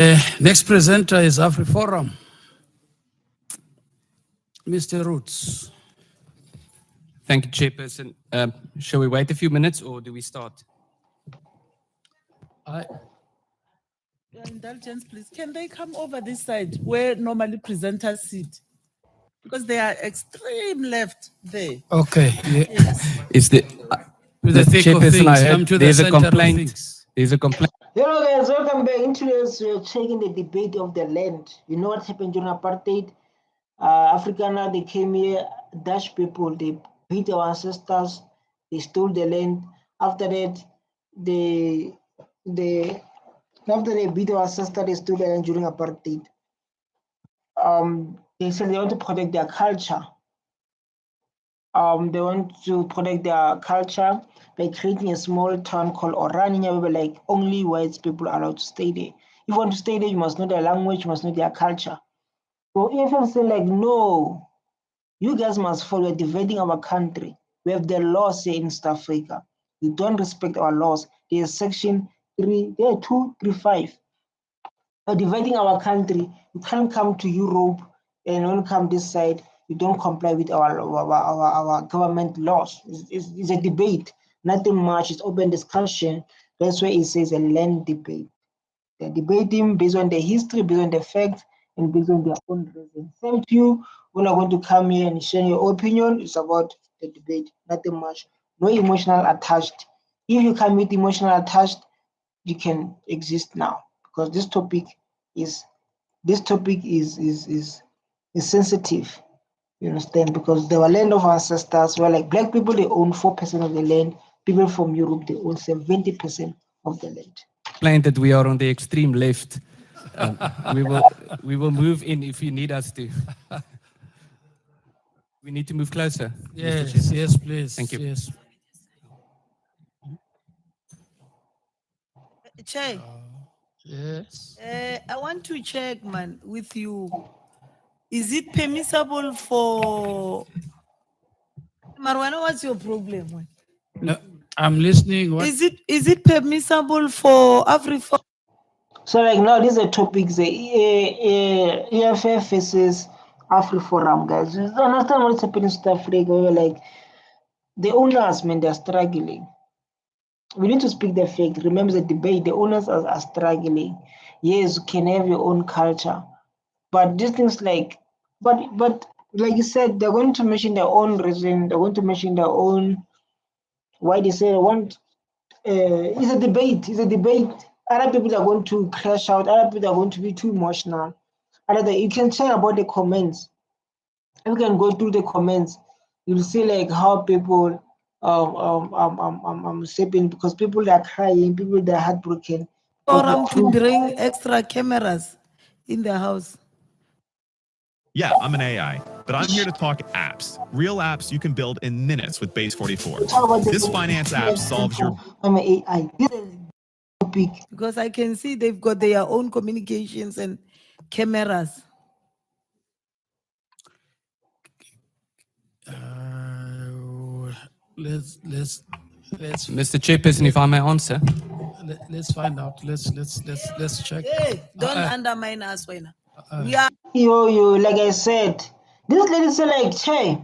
Next presenter is AfriForum. Mr. Roots. Thank you, Chairperson. Shall we wait a few minutes or do we start? Your indulgence, please. Can they come over this side where normally presenters sit? Because they are extreme left there. Okay. Yeah. Yes. Is the thick of Chairperson, I things, come heard to the there's a center of complaint. things. There's a complaint. Hello guys, welcome back. In today's we're checking the debate of the land. You know what happened during apartheid? Afrikaner, they came here, Dutch people, they beat our ancestors, they stole the land. After that, after they beat our ancestors, they stole the land during apartheid. They said they want to protect their culture. They want to protect their culture by creating a small town called Orania, where like only white people are allowed to stay there. If you want to stay there, you must know their language, you must know their culture. So EFF say like, no, you guys must follow. We're dividing our country. We have the laws here in South Africa. You don't respect our laws. There's section 235. We're dividing our country. You can't come to Europe and when you come this side, you don't comply with our government laws. It's a debate, nothing much. It's open discussion. That's why it says a land debate. They're debating based on the history, based on the facts, and based on their own reasons. Same to you, when I'm going to come here and share your opinion, it's about the debate, nothing much. No emotional attached. If you come with emotional attached, you can exist now because this topic is sensitive. You understand? Because they were land of ancestors. Were like black people, they own 4% of the land. People from Europe, they own 70% of the land. Complaint that we are on the extreme left. We will move in if you need us to. We need to move closer. Yes, yes, please. Thank you. Yes. Che, Yes. I want to check, man, with you. Is it permissible for Marwana? What's your problem, man? No, I'm listening. What? Is it permissible for AfriForum? So like now, this is a topic, the EFF versus AfriForum, guys. You don't understand what's happening in South Africa. We're like, the owners, man, they're struggling. We need to speak the fact. Remember the debate, the owners are struggling. Yes, you can have your own culture. But these things like, but like you said, they're going to mention their own reason, they're going to mention their own, why they say, it's a debate. Other people are going to crash out, other people are going to be too emotional. You can check about the comments. You can go through the comments, you'll see like how people sleeping because people are crying, people that are heartbroken. Forum to bring extra cameras in the house. Yeah, I'm an AI, but I'm here to talk apps. Real apps you can build in minutes with Base 44. This finance app solves your... I'm an AI. This is topic. Because I can see they've got their own communications and cameras. Let's Mr. Chairperson, if I may answer. let's find out. Let's check. Hey, don't undermine us, Wena. We are You, like I said, this lady said like, hey,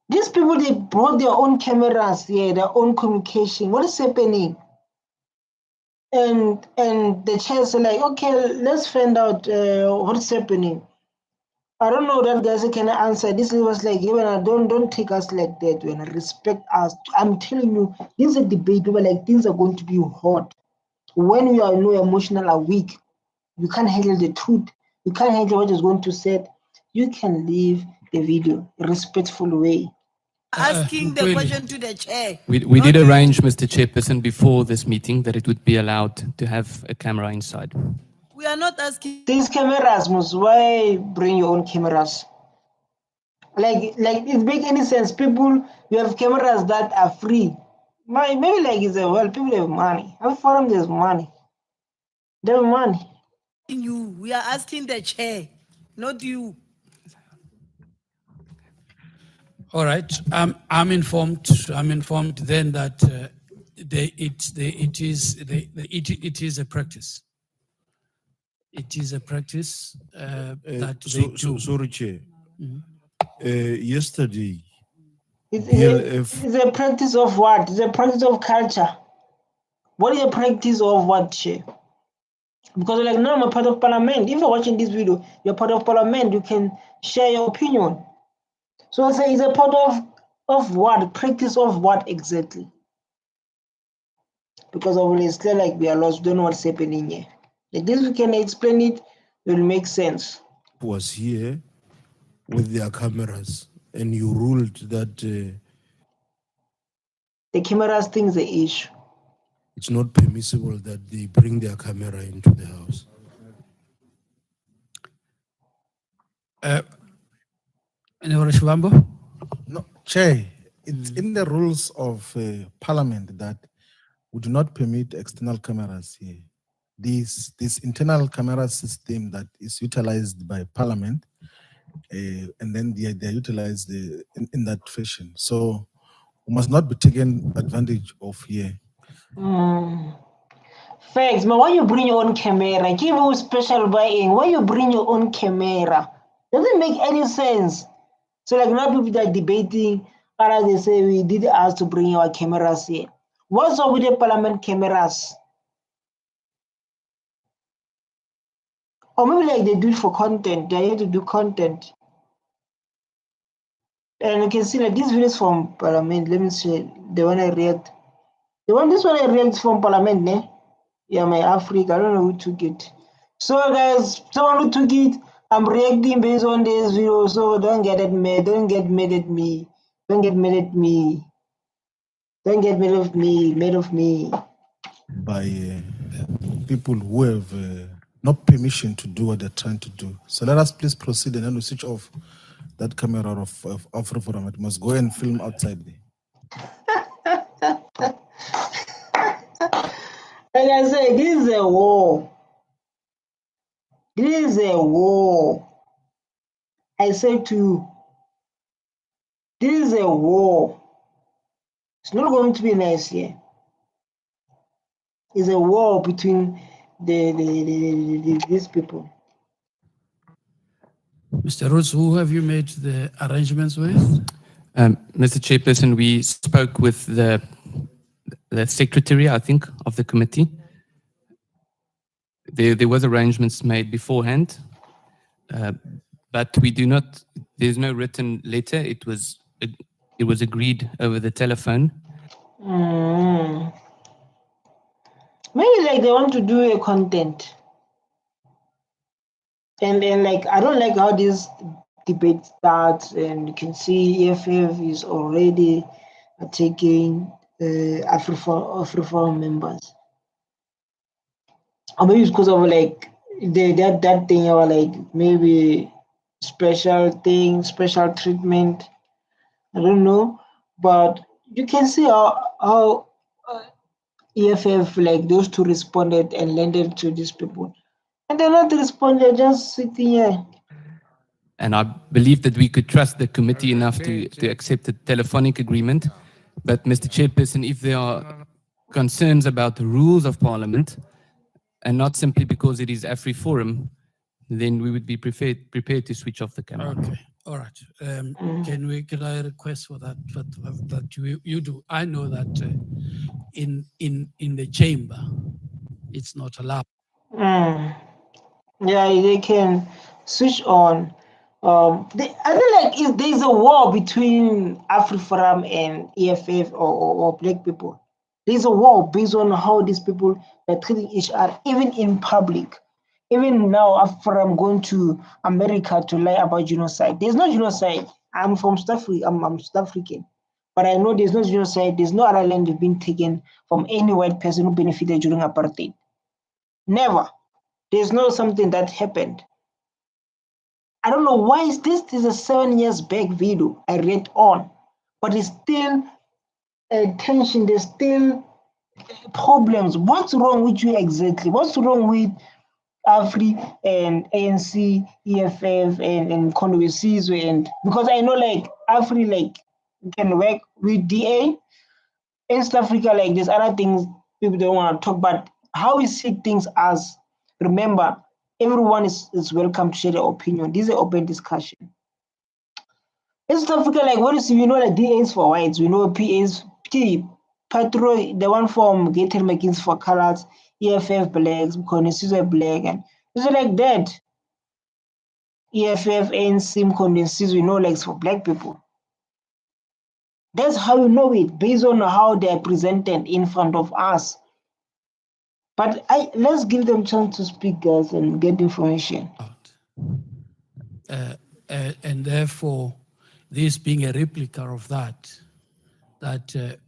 these people, they brought their own cameras here, their own communication. What is happening? And the chair said like, okay, let's find out what's happening. I don't know that guys can answer. This was like, don't take us like that. When respect us. I'm telling you, this is a debate. People like things are going to be hot. When you are emotional or weak, you can't handle the truth. You can't handle what is going to say. You can leave the video in a respectful way. asking the really? question to the chair. We did arrange, Mr. Chairperson, before this meeting that it would be allowed to have a camera inside. We are not asking. These cameras, why bring your own cameras? Like it make any sense? People, you have cameras that are free. Maybe like it's people have money. AfriForum, there's money. They have money. You. We are asking the chair, not you. All right. I'm informed then that it is a practice. It is a practice that they do. Sorry, Chair. Mhm. Yesterday, It's a practice of what? It's a practice of culture. What is a practice of what, Che? Because like now I'm a part of parliament. If you're watching this video, you're part of parliament, you can share your opinion. So I say it's a part of what? Practice of what exactly? Because it's clear like we are lost, we don't know what's happening here. Like this we can explain it, it will make sense. was here with their cameras, and you ruled that The cameras thing's the issue. it's not permissible that they bring their camera into the house. No, Chair, it's in the rules of Parliament that we do not permit external cameras here. This internal camera system that is utilized by Parliament, and then they're utilized in that fashion. So we must not be taken advantage of here. Facts, but why you bring your own camera? Give you special buying. Why you bring your own camera? Doesn't make any sense. So like now people that are debating, or they say we did ask to bring our cameras here. What's up with the parliament cameras? Or maybe like they do it for content. They have to do content. And you can see like this video is from parliament. Let me see the one I react. This one I react from parliament, ne? Yeah, my Africa. I don't know who took it. So guys, someone who took it, I'm reacting based on this video, so don't get mad. Don't get mad at me. Don't get mad at me. Don't get mad of me. Mad of me. By people who have no permission to do what they're trying to do. So let us please proceed, and then we switch off that camera of AfriForum. It must go and film outside there. Like I said, this is a war. This is a war. I said to you, this is a war. It's not going to be nice here. It's a war between these people. Mr. Roots, who have you made the arrangements with? Mr. Chairperson, we spoke with the secretary, I think, of the committee. There was arrangements made beforehand, but we do not. There's no written letter. It was agreed over the telephone. Maybe like they want to do a content, and then like I don't like how this debate starts, and you can see EFF is already attacking AfriForum members. Or maybe it's because of like that thing, or like maybe special thing, special treatment. I don't know, but you can see how EFF, like those two, responded and landed to these people, and they're not responding, just sitting here. And I believe that we could trust the committee enough to accept a telephonic agreement. But Mr. Chairperson, if there are concerns about the rules of Parliament, and not simply because it is AfriForum, then we would be prepared to switch off the camera. Okay, all right. Can I request for that you do? I know that in the chamber, it's not allowed. Yeah, they can switch on. I feel like there's a war between AfriForum and EFF or black people. There's a war based on how these people are treating each other, even in public. Even now, after I'm going to America to lie about genocide, there's no genocide. I'm from South Africa. I'm South African, but I know there's no genocide. There's no other land being taken from any white person who benefited during apartheid. Never. There's no something that happened. I don't know why this is a 7 years back video I read on, but it's still tension. There's still problems. What's wrong with you exactly? What's wrong with Afri and ANC, EFF and Condoleezza? And because I know like Afri like can work with DA in South Africa, like there's other things people don't want to talk about. How we see things as, remember, everyone is welcome to share their opinion. This is an open discussion. In South Africa, like what is, we know like DAs for whites, we know PAs, Patrol, the one from Gator Makings for colors, EFF blacks, Condensizo black, and it's like that. EFF and SIM Condensizo, we know like for black people. That's how we know it, based on how they are presented in front of us. But let's give them a chance to speak, guys, and get information. And therefore, this being a replica of that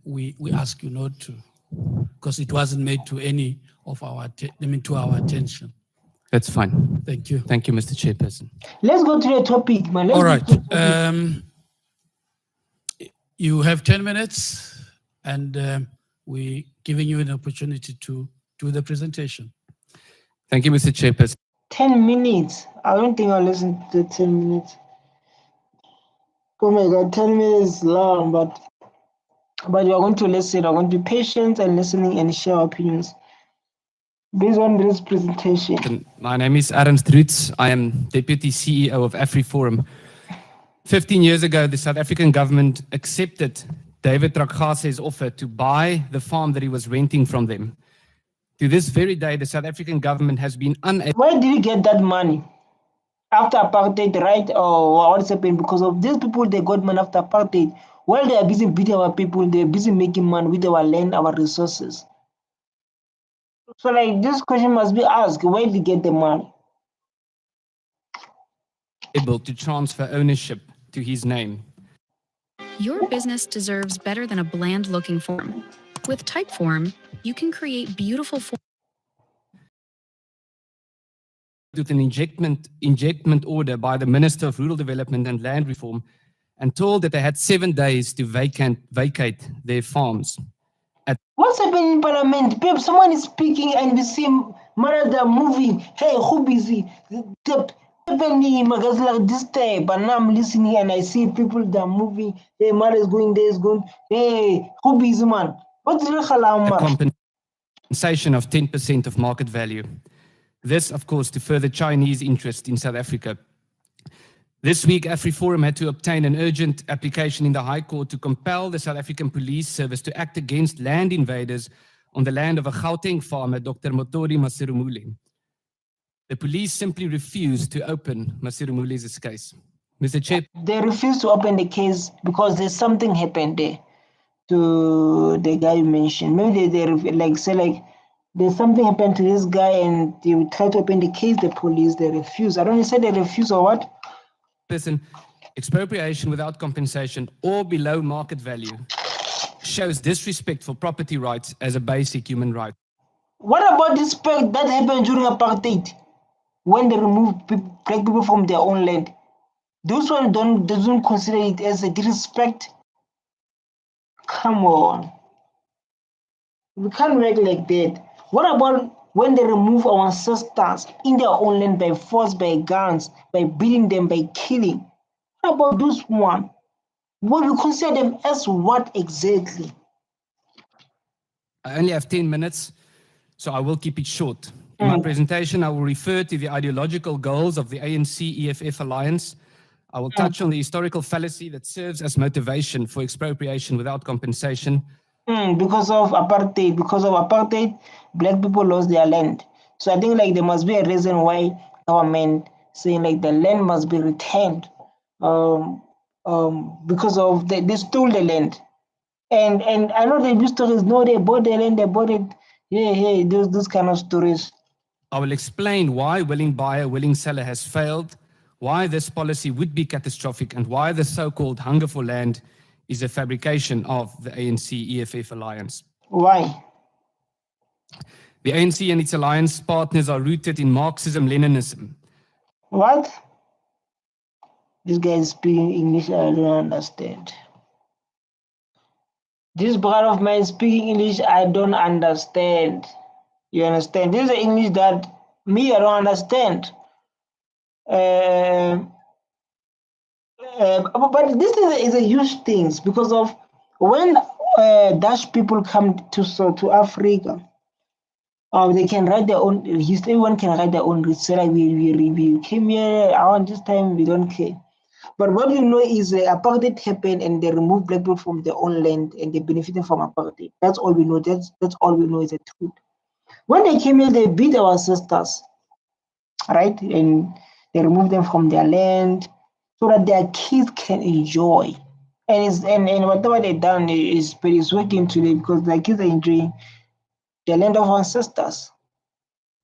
we ask you not to, because it wasn't made to any of our, to our attention. That's fine. Thank you. Thank you, Mr. Chairperson. Let's go to the topic, man. All right. You have 10 minutes, and we're giving you an opportunity to do the presentation. Thank you, Mr. Chairperson. 10 minutes. I don't think I'll listen to 10 minutes. Oh my God, 10 minutes is long, but we are going to listen. I'm going to be patient and listening and share our opinions based on this presentation. My name is MDreacts. I am Deputy CEO of AfriForum. 15 years ago, the South African government accepted David Trakgase's offer to buy the farm that he was renting from them. To this very day, the South African government has been unable. Where did you get that money? After apartheid, right? Or what's happened? Because of these people, they got money after apartheid. While they are busy beating our people, they're busy making money with our land, our resources. So like this question must be asked, where did you get the money? Able to transfer ownership to his name. Your business deserves better than a bland-looking form. With Typeform, you can create beautiful forms. With an injectment order by the Minister of Rural Development and Land Reform, and told that they had 7 days to vacate their farms. What's happening in Parliament? Babe, someone is speaking and we see Marada moving. Hey, who busy? Happening like this type, and now I'm listening and I see people that are moving. Hey, Mara is going there, is going. Hey, who busy, man? What's the A compensation of 10% of market value. This, of course, to further Chinese interest in South Africa. This week, AfriForum had to obtain an urgent application in the High Court to compel the South African Police Service to act against land invaders on the land of a Gauteng farmer, Dr. Motori Masirumule. The police simply refused to open Masirumule's case. Mr. Chair. They refused to open the case because there's something happened there to the guy you mentioned. Maybe they like say like there's something happened to this guy and they would try to open the case, the police, they refuse. I don't know, say they refuse or what? Person, expropriation without compensation or below market value shows disrespect for property rights as a basic human right. What about this that happened during apartheid when they removed black people from their own land? Those ones don't consider it as a disrespect. Come on, we can't work like that. What about when they remove our ancestors in their own land by force, by guns, by beating them, by killing? What about those one? What we consider them as what exactly? I only have 10 minutes, so I will keep it short. In my presentation, I will refer to the ideological goals of the ANC-EFF alliance. I will touch on the historical fallacy that serves as motivation for expropriation without compensation. Because of apartheid, black people lost their land. So I think like there must be a reason why government saying like the land must be returned. Because of they stole the land. And I know the stories, no, they bought the land, they bought it. Yeah, those kind of stories. I will explain why willing buyer, willing seller has failed, why this policy would be catastrophic, and why the so-called hunger for land is a fabrication of the ANC-EFF alliance. Why? The ANC and its alliance partners are rooted in Marxism-Leninism. What? This guy is speaking English, I don't understand. This brother of mine speaking English, I don't understand. You understand? This is the English that me, I don't understand. But this is a huge thing because of when Dutch people come to Africa, They can write their own history. Everyone can write their own history. Like we came here around this time. We don't care. But what you know is apartheid happened and they removed black people from their own land and they benefited from apartheid. That's all we know. That's all we know is the truth. When they came here, they beat our sisters, right? And they removed them from their land so that their kids can enjoy. And whatever they done is working today because their kids are enjoying the land of ancestors.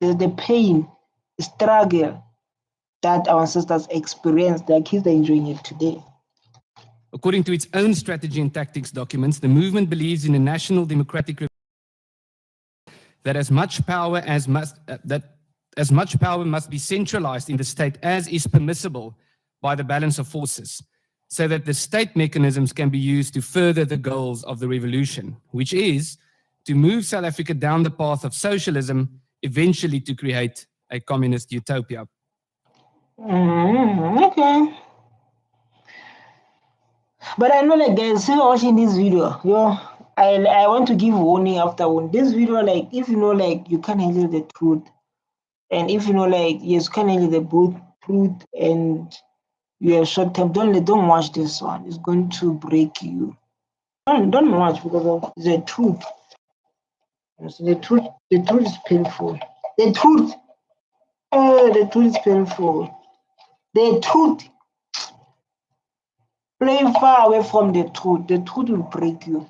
The pain, the struggle that our ancestors experienced, their kids are enjoying it today. According to its own strategy and tactics documents, the movement believes in a national democratic that as much power must be centralized in the state as is permissible by the balance of forces, so that the state mechanisms can be used to further the goals of the revolution, which is to move South Africa down the path of socialism, eventually to create a communist utopia. Okay. But I know, like, guys, still watching this video, I want to give warning after one. This video, like, if you know, like, you can't handle the truth, and if you know, like, yes, you can't handle the truth, and you have short term, don't watch this one. It's going to break you. Don't watch because of the truth. So the truth is painful. The truth is painful. The truth. Play far away from the truth. The truth will break you.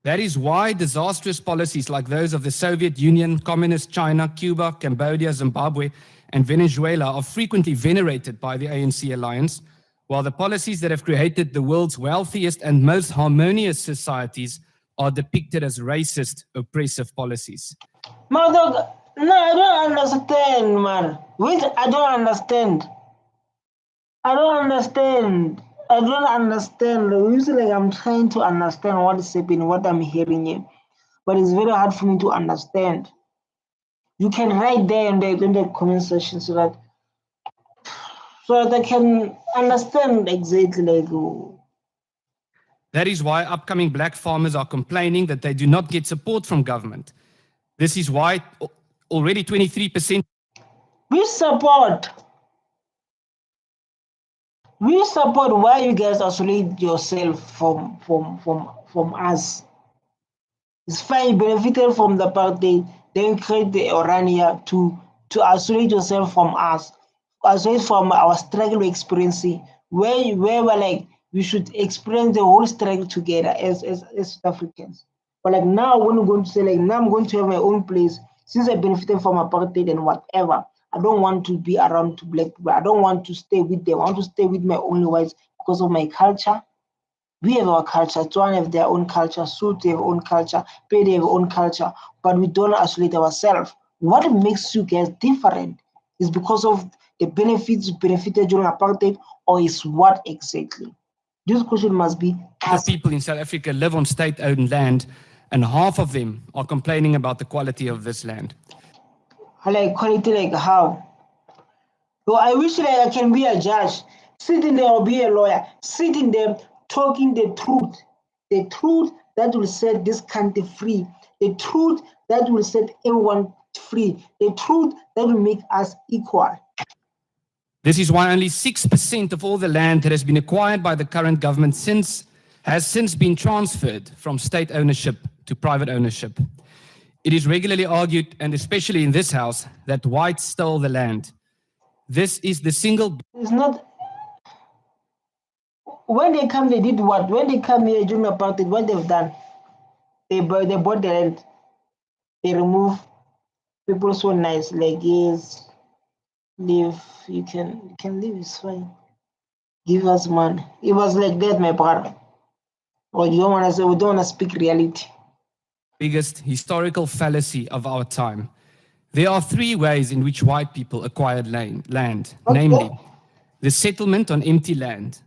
That is why disastrous policies like those of the Soviet Union, Communist China, Cuba, Cambodia, Zimbabwe, and Venezuela are frequently venerated by the ANC alliance, while the policies that have created the world's wealthiest and most harmonious societies are depicted as racist, oppressive policies. Mother, no, I don't understand, man. Wait, I don't understand. I don't understand. Usually, I'm trying to understand what is happening, what I'm hearing here, but it's very hard for me to understand. You can write there in the comment section so that I can understand exactly. That is why upcoming black farmers are complaining that they do not get support from government. This is why already 23%. We support why you guys isolate yourself from us. It's fine, you benefited from the party, then create the Orania to isolate yourself from us, isolate from our struggle we're experiencing, where we're like, we should experience the whole struggle together as South Africans. But like now, when we're going to say, like, now I'm going to have my own place, since I benefited from apartheid and whatever, I don't want to be around to black people. I don't want to stay with them. I want to stay with my only whites because of my culture. We have our culture. Tuan have their own culture. Sud have their own culture. Pay they have their own culture. But we don't isolate ourselves. What makes you guys different is because of the benefits benefited during apartheid, or is what exactly? This question must be asked. The people in South Africa live on state-owned land, and half of them are complaining about the quality of this land. Like quality, like how? So I wish that I can be a judge, sitting there or be a lawyer, sitting there talking the truth that will set this country free, the truth that will set everyone free, the truth that will make us equal. This is why only 6% of all the land that has been acquired by the current government has since been transferred from state ownership to private ownership. It is regularly argued, and especially in this house, that whites stole the land. This is the single... It's not... When they come, they did what? When they come here during apartheid, what they've done? They bought the land. They remove people so nice, like, yes, live, you can live, it's fine. Give us money. It was like that, my brother. Or you don't want to say, we don't want to speak reality. Biggest historical fallacy of our time. There are three ways in which white people acquired land, namely the settlement on empty land,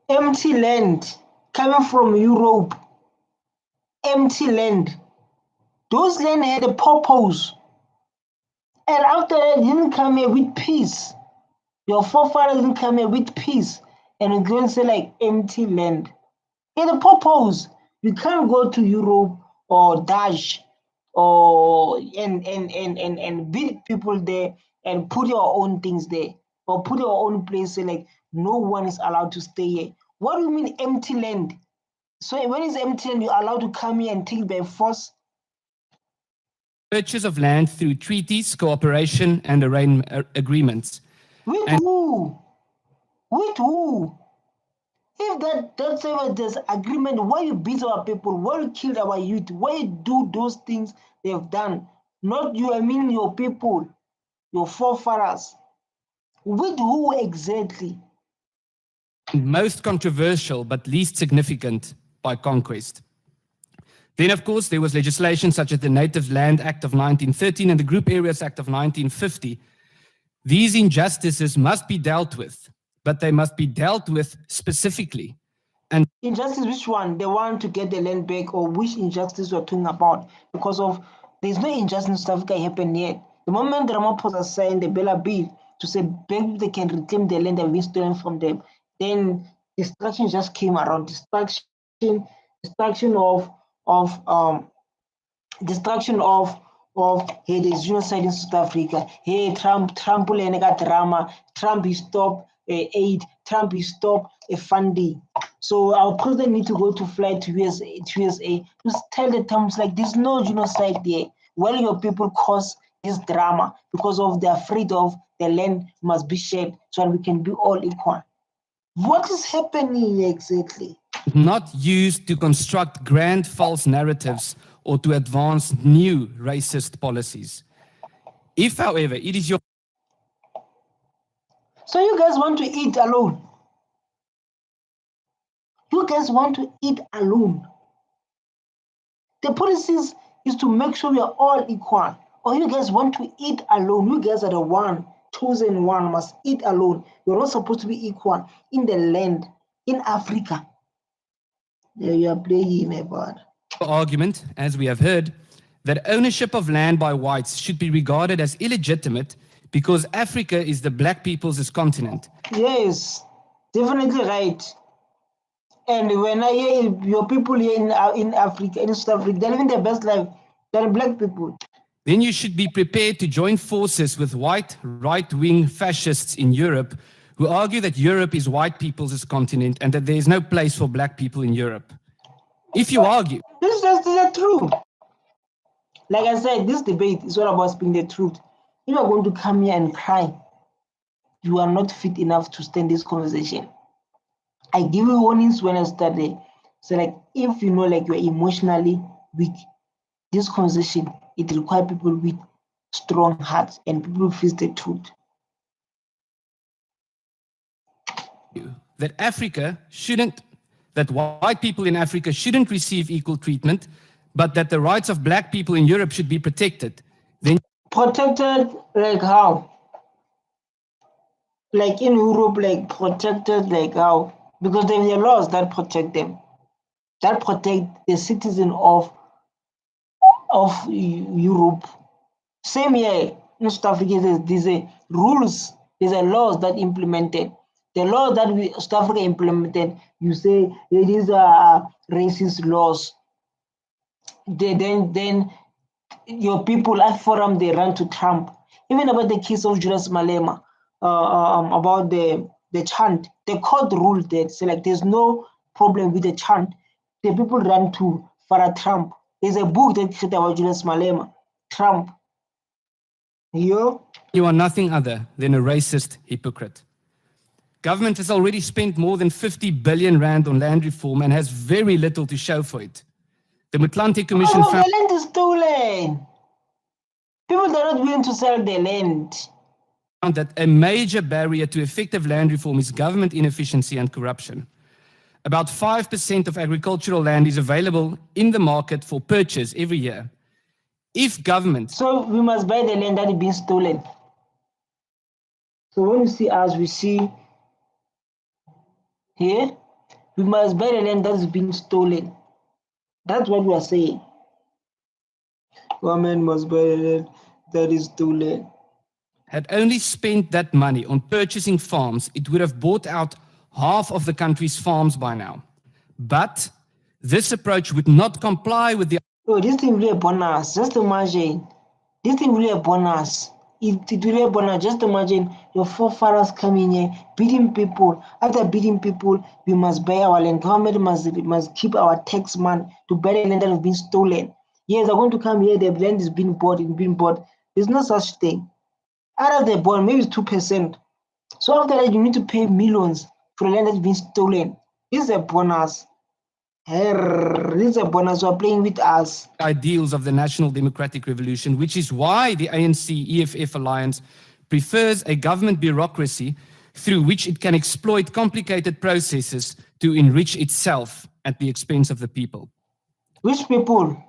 empty land coming from Europe, empty land. Those land had a purpose, and after that, didn't come here with peace. Your forefathers didn't come here with peace, and you're going to say like empty land. It had a purpose. You can't go to Europe or Dutch or and beat people there and put your own things there, or put your own place, say like no one is allowed to stay here. What do you mean empty land? So when it's empty land, you're allowed to come here and take it by force? Purchase of land through treaties, cooperation, and agreements. With And- who? With who? If that's ever there's agreement, why you beat our people, why you kill our youth, why you do those things they've done? Not you, I mean your people, your forefathers. With who exactly? Most controversial, but least significant, by conquest. Then, of course, there was legislation such as the Native Land Act of 1913 and the Group Areas Act of 1950. These injustices must be dealt with, but they must be dealt with specifically. And Injustice, which one? The one to get the land back, or which injustice we're talking about? Because of there's no injustice in South Africa happen yet. The moment the Ramaphosa signed the Bella Bill to say they can reclaim the land that we stolen from them, then destruction just came around. Destruction of hey, there's genocide in South Africa. Hey, Trump drama. Trump is stop aid. Trump is stop funding. So our president need to go to fly to USA to tell the terms like there's no genocide there. Well, your people cause this drama because of they're afraid of the land must be shared so that we can be all equal. What is happening exactly? not used to construct grand false narratives or to advance new racist policies. If, however, it is your So you guys want to eat alone? You guys want to eat alone? The policies is to make sure we are all equal. Or you guys want to eat alone? You guys are the one, chosen one, must eat alone. You're not supposed to be equal in the land, in Africa. There you are playing about. argument, as we have heard, that ownership of land by whites should be regarded as illegitimate because Africa is the black people's continent. Yes, definitely right. And when I hear your people here in Africa, in South Africa, they're living their best life than black people. Then you should be prepared to join forces with white right-wing fascists in Europe who argue that Europe is white people's continent and that there is no place for black people in Europe. If you argue, This is the truth. Like I said, this debate is all about speaking the truth. If you're going to come here and cry, you are not fit enough to stand this conversation. I give you warnings when I started. So like, if you know like you're emotionally weak, this conversation, it requires people with strong hearts and people who face the truth. that that white people in Africa shouldn't receive equal treatment, but that the rights of black people in Europe should be protected, then Protected like how? Like in Europe, like protected like how? Because there are laws that protect them, that protect the citizen of Europe. Same here in South Africa, there's a rules, there's a laws that implemented. The law that South Africa implemented, you say it is racist laws. Then your people AfriForum, they run to Trump. Even about the case of Julius Malema, about the chant, the court ruled that say like there's no problem with the chant. The people run to Father Trump. There's a book that written about Julius Malema, Trump. You are nothing other than a racist hypocrite. Government has already spent more than 50 billion rand on land reform and has very little to show for it. The Motlanthe Commission found the land is stolen. People are not willing to sell their land. that a major barrier to effective land reform is government inefficiency and corruption. About 5% of agricultural land is available in the market for purchase every year. If government... So we must buy the land that is being stolen. So when you see us, we see here, we must buy the land that is being stolen. That's what we are saying. Government must buy the land that is stolen. Had only spent that money on purchasing farms, it would have bought out half of the country's farms by now. But this approach would not comply with the Oh, this thing really a bonus. Just imagine. This thing really a bonus. It really a bonus. Just imagine your forefathers coming here, beating people. After beating people, we must buy our land. Government must keep our tax man to buy the land that has been stolen. Yes, they're going to come here, the land is being bought, it's being bought. There's no such thing. Out of the bond, maybe it's 2%. So after that, you need to pay millions for the land that's been stolen. This is a bonus. This is a bonus. You're playing with us. Ideals of the National Democratic Revolution, which is why the ANC-EFF alliance prefers a government bureaucracy through which it can exploit complicated processes to enrich itself at the expense of the people. Which people?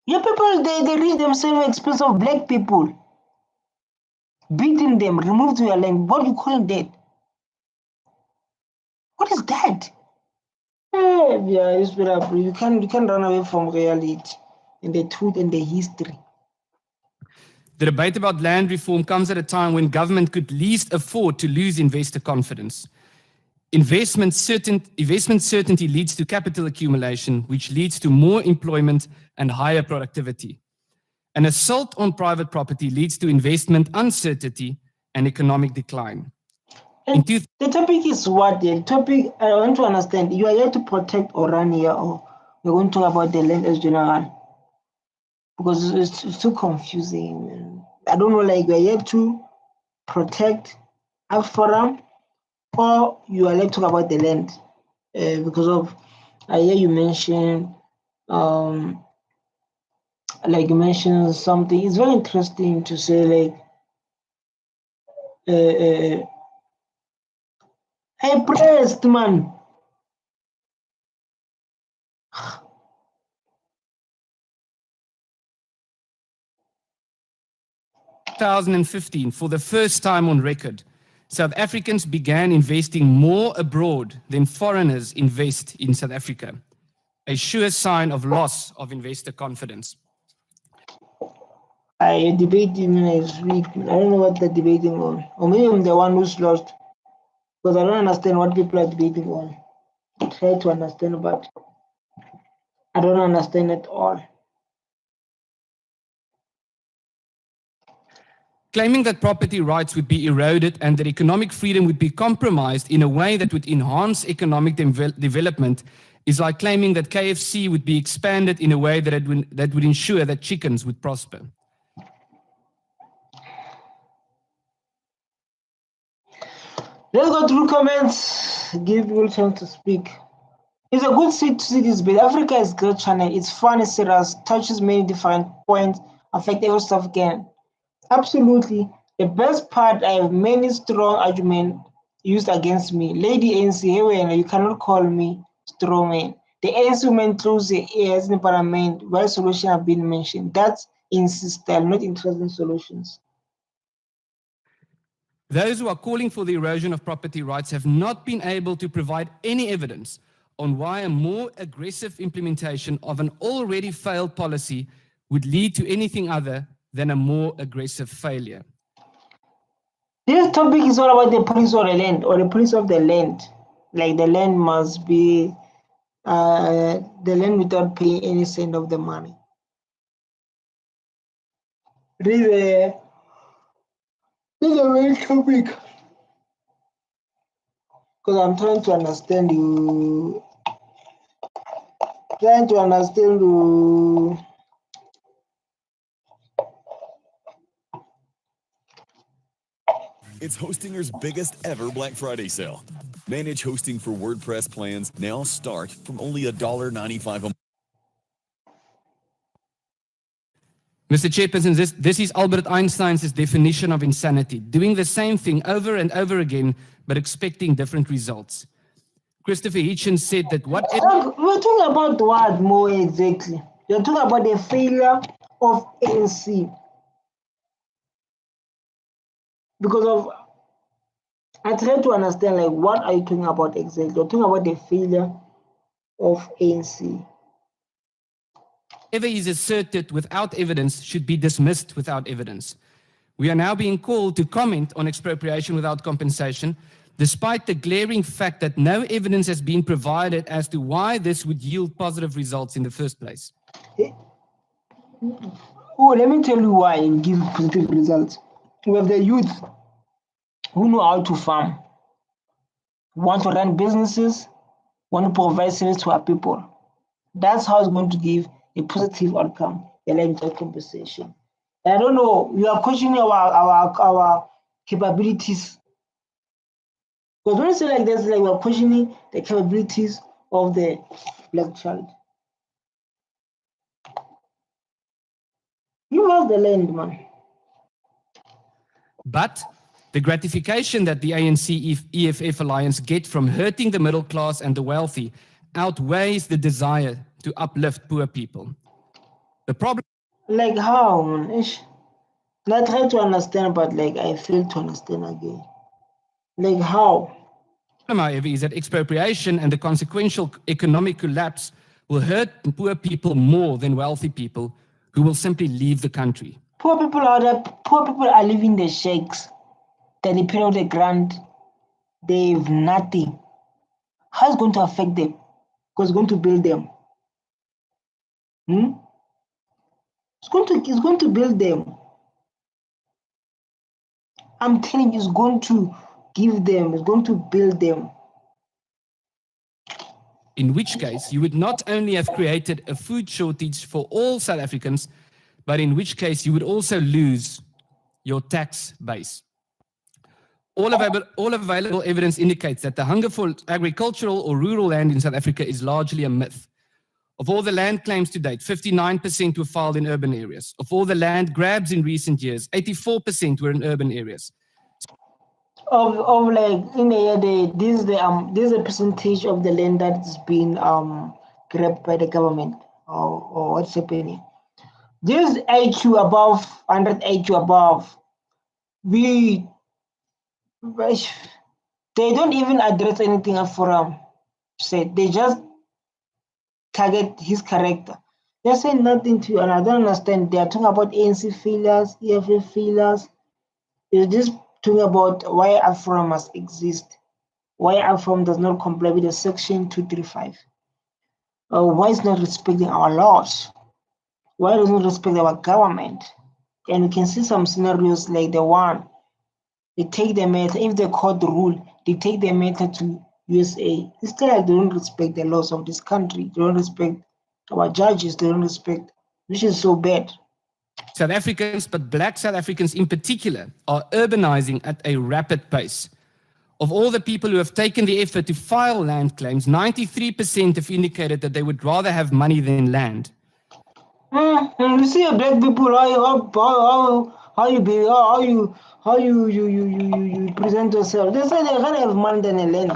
Your people, they reach themselves at the expense of black people. Beating them, removed your land. What do you call that? What is that? Yeah, you can't run away from reality and the truth and the history. The debate about land reform comes at a time when government could least afford to lose investor confidence. Investment certainty leads to capital accumulation, which leads to more employment and higher productivity. An assault on private property leads to investment uncertainty and economic decline. And the topic is what? The topic, I want to understand, you are here to protect Orania, or we're going to talk about the land as general? Because it's too confusing. I don't know, like, we're here to protect AfriForum, or you are here to talk about the land? Because of, I hear you mention, like you mentioned something. It's very interesting to say, like, hey, pressed man. 2015, for the first time on record, South Africans began investing more abroad than foreigners invest in South Africa, a sure sign of loss of investor confidence. I debating next week. I don't know what they're debating on. Or maybe I'm the one who's lost. Because I don't understand what people are debating on. I try to understand, but I don't understand at all. Claiming that property rights would be eroded and that economic freedom would be compromised in a way that would enhance economic development is like claiming that KFC would be expanded in a way that would ensure that chickens would prosper. Let's go through comments, give people a chance to speak. It's a good seat to see this bit. Africa is a great channel. It's fun, it's serious, touches many different points, affect every stuff again. Absolutely. The best part, I have many strong arguments used against me. Lady ANC, hey, you cannot call me strong man. The ANC women close their ears in the parliament where solutions have been mentioned. That's ANC style, not interesting solutions. Those who are calling for the erosion of property rights have not been able to provide any evidence on why a more aggressive implementation of an already failed policy would lead to anything other than a more aggressive failure. This topic is all about the police of the land, or the police of the land. Like, the land must be the land without paying any cent of the money. This is a very topic. Because I'm trying to understand you. It's Hostinger's biggest ever Black Friday sale. Manage hosting for WordPress plans now start from only $1.95 a month. Mr. Chairperson, this is Albert Einstein's definition of insanity, doing the same thing over and over again, but expecting different results. Christopher Hitchens said that whatever... We're talking about what more exactly? You're talking about the failure of ANC. Because of, I try to understand, like, what are you talking about exactly? You're talking about the failure of ANC. Whatever is asserted without evidence should be dismissed without evidence. We are now being called to comment on expropriation without compensation, despite the glaring fact that no evidence has been provided as to why this would yield positive results in the first place? Oh, let me tell you why it gives positive results. We have the youth who know how to farm, want to run businesses, want to provide service to our people. That's how it's going to give a positive outcome, the land compensation. And I don't know, you are questioning our capabilities. Because when you say like this, like we're questioning the capabilities of the black child. You have the land, man. But the gratification that the ANC-EFF alliance get from hurting the middle class and the wealthy outweighs the desire to uplift poor people. The problem, Like how, man? Ish. I try to understand, but like I fail to understand again. Like how? however, is that expropriation and the consequential economic collapse will hurt poor people more than wealthy people who will simply leave the country. Poor people are living in the shacks. They depend on the grant. They have nothing. How is it going to affect them? Because it's going to build them. It's going to build them. I'm telling you, it's going to give them, it's going to build them. In which case, you would not only have created a food shortage for all South Africans, but in which case you would also lose your tax base. All available evidence indicates that the hunger for agricultural or rural land in South Africa is largely a myth. Of all the land claims to date, 59% were filed in urban areas. Of all the land grabs in recent years, 84% were in urban areas. Of like in a year, this is the percentage of the land that's been grabbed by the government or what's happening. This IQ above 100 IQ above, they don't even address anything AfriForum said. They just target his character. They're saying nothing to you, and I don't understand. They are talking about ANC failures, EFF failures. They're just talking about why AfriForum must exist, why AfriForum does not comply with the Section 235, why it's not respecting our laws, why it does not respect our government. And we can see some scenarios like the one, they take the matter, if the court rule, they take the matter to USA. It's still like they don't respect the laws of this country. They don't respect our judges. They don't respect, which is so bad. South Africans, but black South Africans in particular, are urbanizing at a rapid pace. Of all the people who have taken the effort to file land claims, 93% have indicated that they would rather have money than land. You see, black people, how you present yourself. They say they rather have money than a land.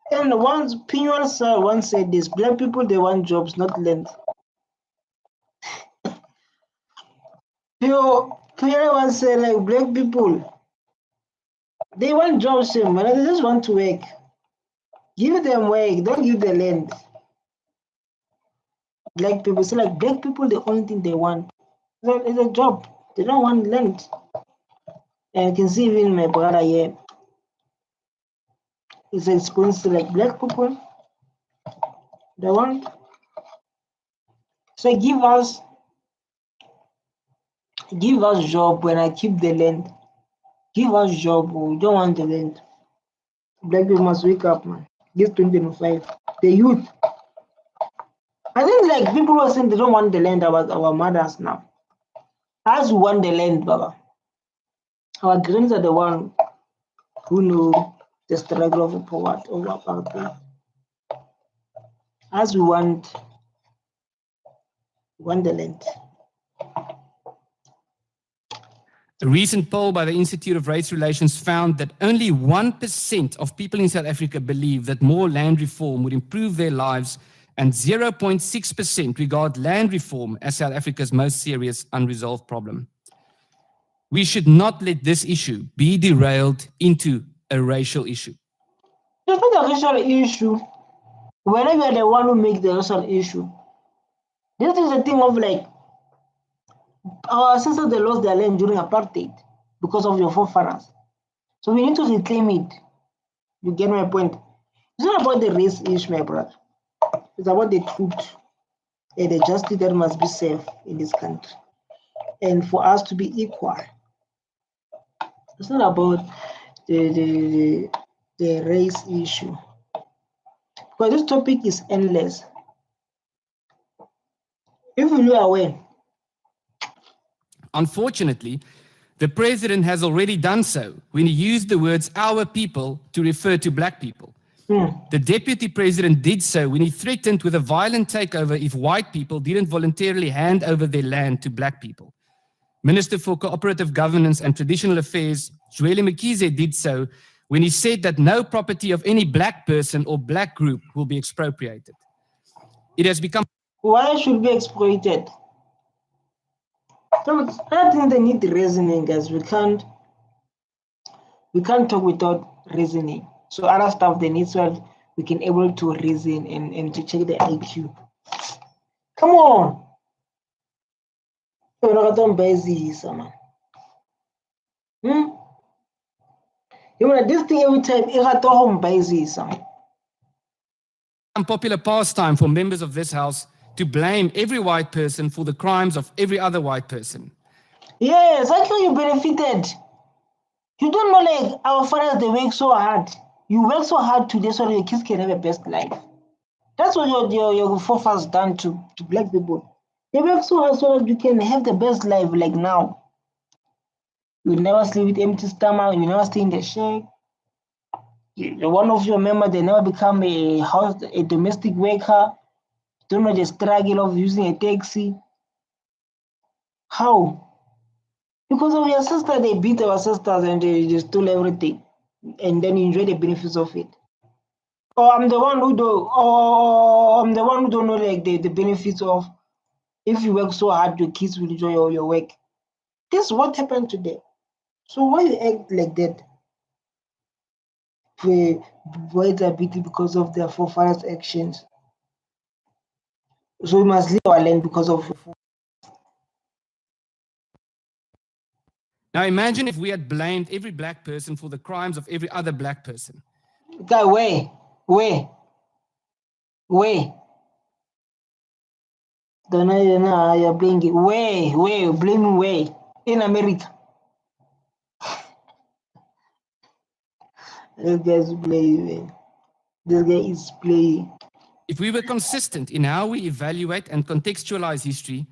And once Pinuel sir once said this, black people, they want jobs, not land. Pinuel once said, like, black people, they want jobs, man. They just want to work. Give them work, don't give the land. Black people, so like black people, the only thing they want is a job. They don't want land. And you can see even my brother here, is exposed to like black people. They want. So give us job when I keep the land. Give us job. We don't want the land. Black people must wake up, man. This 2025. The youth. I think like people were saying they don't want the land about our mothers now. As we want the land, Baba. Our grands are the one who know the struggle of poverty over apartheid. As we want the land. A recent poll by the Institute of Race Relations found that only 1% of people in South Africa believe that more land reform would improve their lives, and 0.6% regard land reform as South Africa's most serious unresolved problem. We should not let this issue be derailed into a racial issue. It's not a racial issue. Whenever you're the one who makes the racial issue, this is the thing of like, our ancestors, they lost their land during apartheid because of your forefathers. So we need to reclaim it. You get my point? It's not about the race issue, my brother. It's about the truth and the justice that must be served in this country. And for us to be equal. It's not about the race issue. Because this topic is endless. If you are aware. Unfortunately, the president has already done so when he used the words our people to refer to black people. The deputy president did so when he threatened with a violent takeover if white people didn't voluntarily hand over their land to black people. Minister for Cooperative Governance and Traditional Affairs, Zweli Mkhize, did so when he said that no property of any black person or black group will be expropriated. It has become... Why should be exploited? I think they need reasoning, guys. We can't talk without reasoning. So other stuff they need so we can able to reason and to check the IQ. Come on. You know this thing every time popular pastime for members of this house to blame every white person for the crimes of every other white person. Yes, I think you benefited. You don't know, like, our fathers, they work so hard. You work so hard today so that your kids can have a best life. That's what your forefathers done to black people. They work so hard so that you can have the best life like now. You never sleep with empty stomach, you never stay in the shack. One of your members, they never become a domestic worker. Don't know the struggle of using a taxi. How? Because of your sister, they beat our sisters and they stole everything. And then you enjoy the benefits of it. Or I'm the one who don't know like the benefits of if you work so hard, your kids will enjoy your work. This is what happened today. So why you act like that? Whites are beaten because of their forefathers' actions. So we must leave our land because of. Now imagine if we had blamed every black person for the crimes of every other black person. Guy, where? Don't know you're blaming. Where? Blaming where? In America. This guy's playing. This guy is playing. If we were consistent in how we evaluate and contextualize history,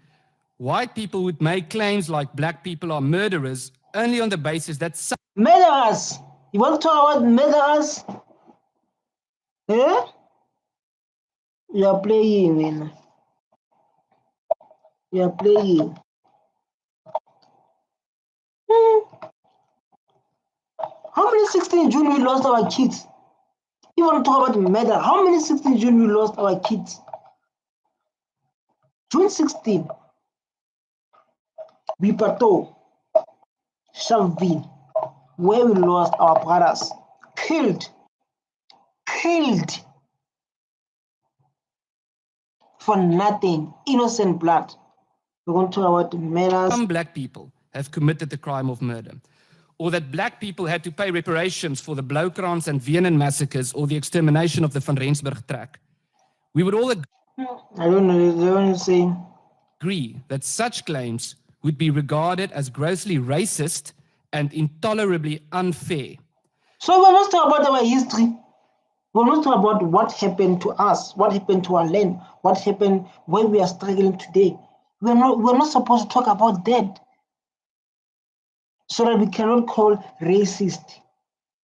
white people would make claims like black people are murderers only on the basis that some... Murderers! You want to talk about murderers? Eh? You are playing, man. You are playing. How many 16 June we lost our kids? You want to talk about murder? How many 16 June we lost our kids? June 16. Bipato, Shavin, where we lost our brothers. Killed. For nothing. Innocent blood. We're going to talk about murders. Some black people have committed the crime of murder, or that black people had to pay reparations for the Battleground and Vienna massacres or the extermination of the Van Rensburg tract. We would all I don't know, they don't say. agree that such claims would be regarded as grossly racist and intolerably unfair. So we must talk about our history. We must talk about what happened to us, what happened to our land, what happened when we are struggling today. We're not supposed to talk about that. So that we cannot call racist.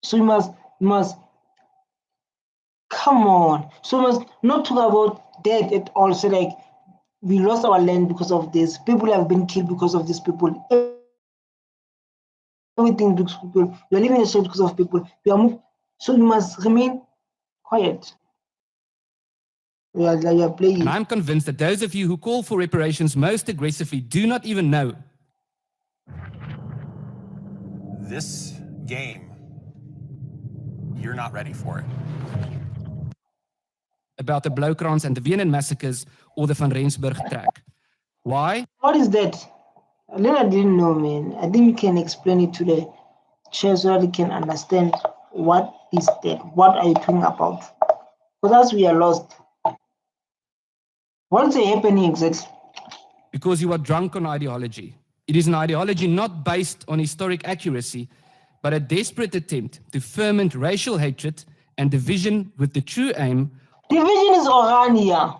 So we must come on. So we must not talk about that at all. So like we lost our land because of this. People have been killed because of these people. Everything because of people. We are living in a shame because of people. So we must remain quiet. We are playing. And I'm convinced that those of you who call for reparations most aggressively do not even know this game, you're not ready for it. About the Battleground and the Vienna massacres or the Van Rensburg tract. Why? What is that? I didn't know, man. I think you can explain it to Chair, so that they can understand what is that. What are you talking about? Because we are lost. What's happening exactly? Because you are drunk on ideology. It is an ideology not based on historic accuracy, but a desperate attempt to ferment racial hatred and division with the true aim. Division is Orania.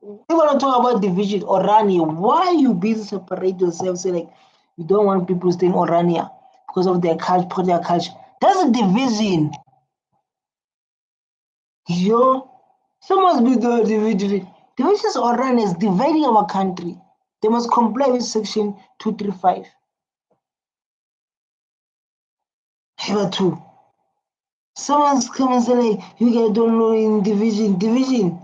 We want to talk about division, Orania. Why you busy separate yourself? Say like you don't want people to stay in Orania because of their culture, for their culture. That's a division. Yo, so must be the division. Division is Orania is dividing our country. They must comply with section 235. Here too. Someone's come and say like you guys don't know in division. Division.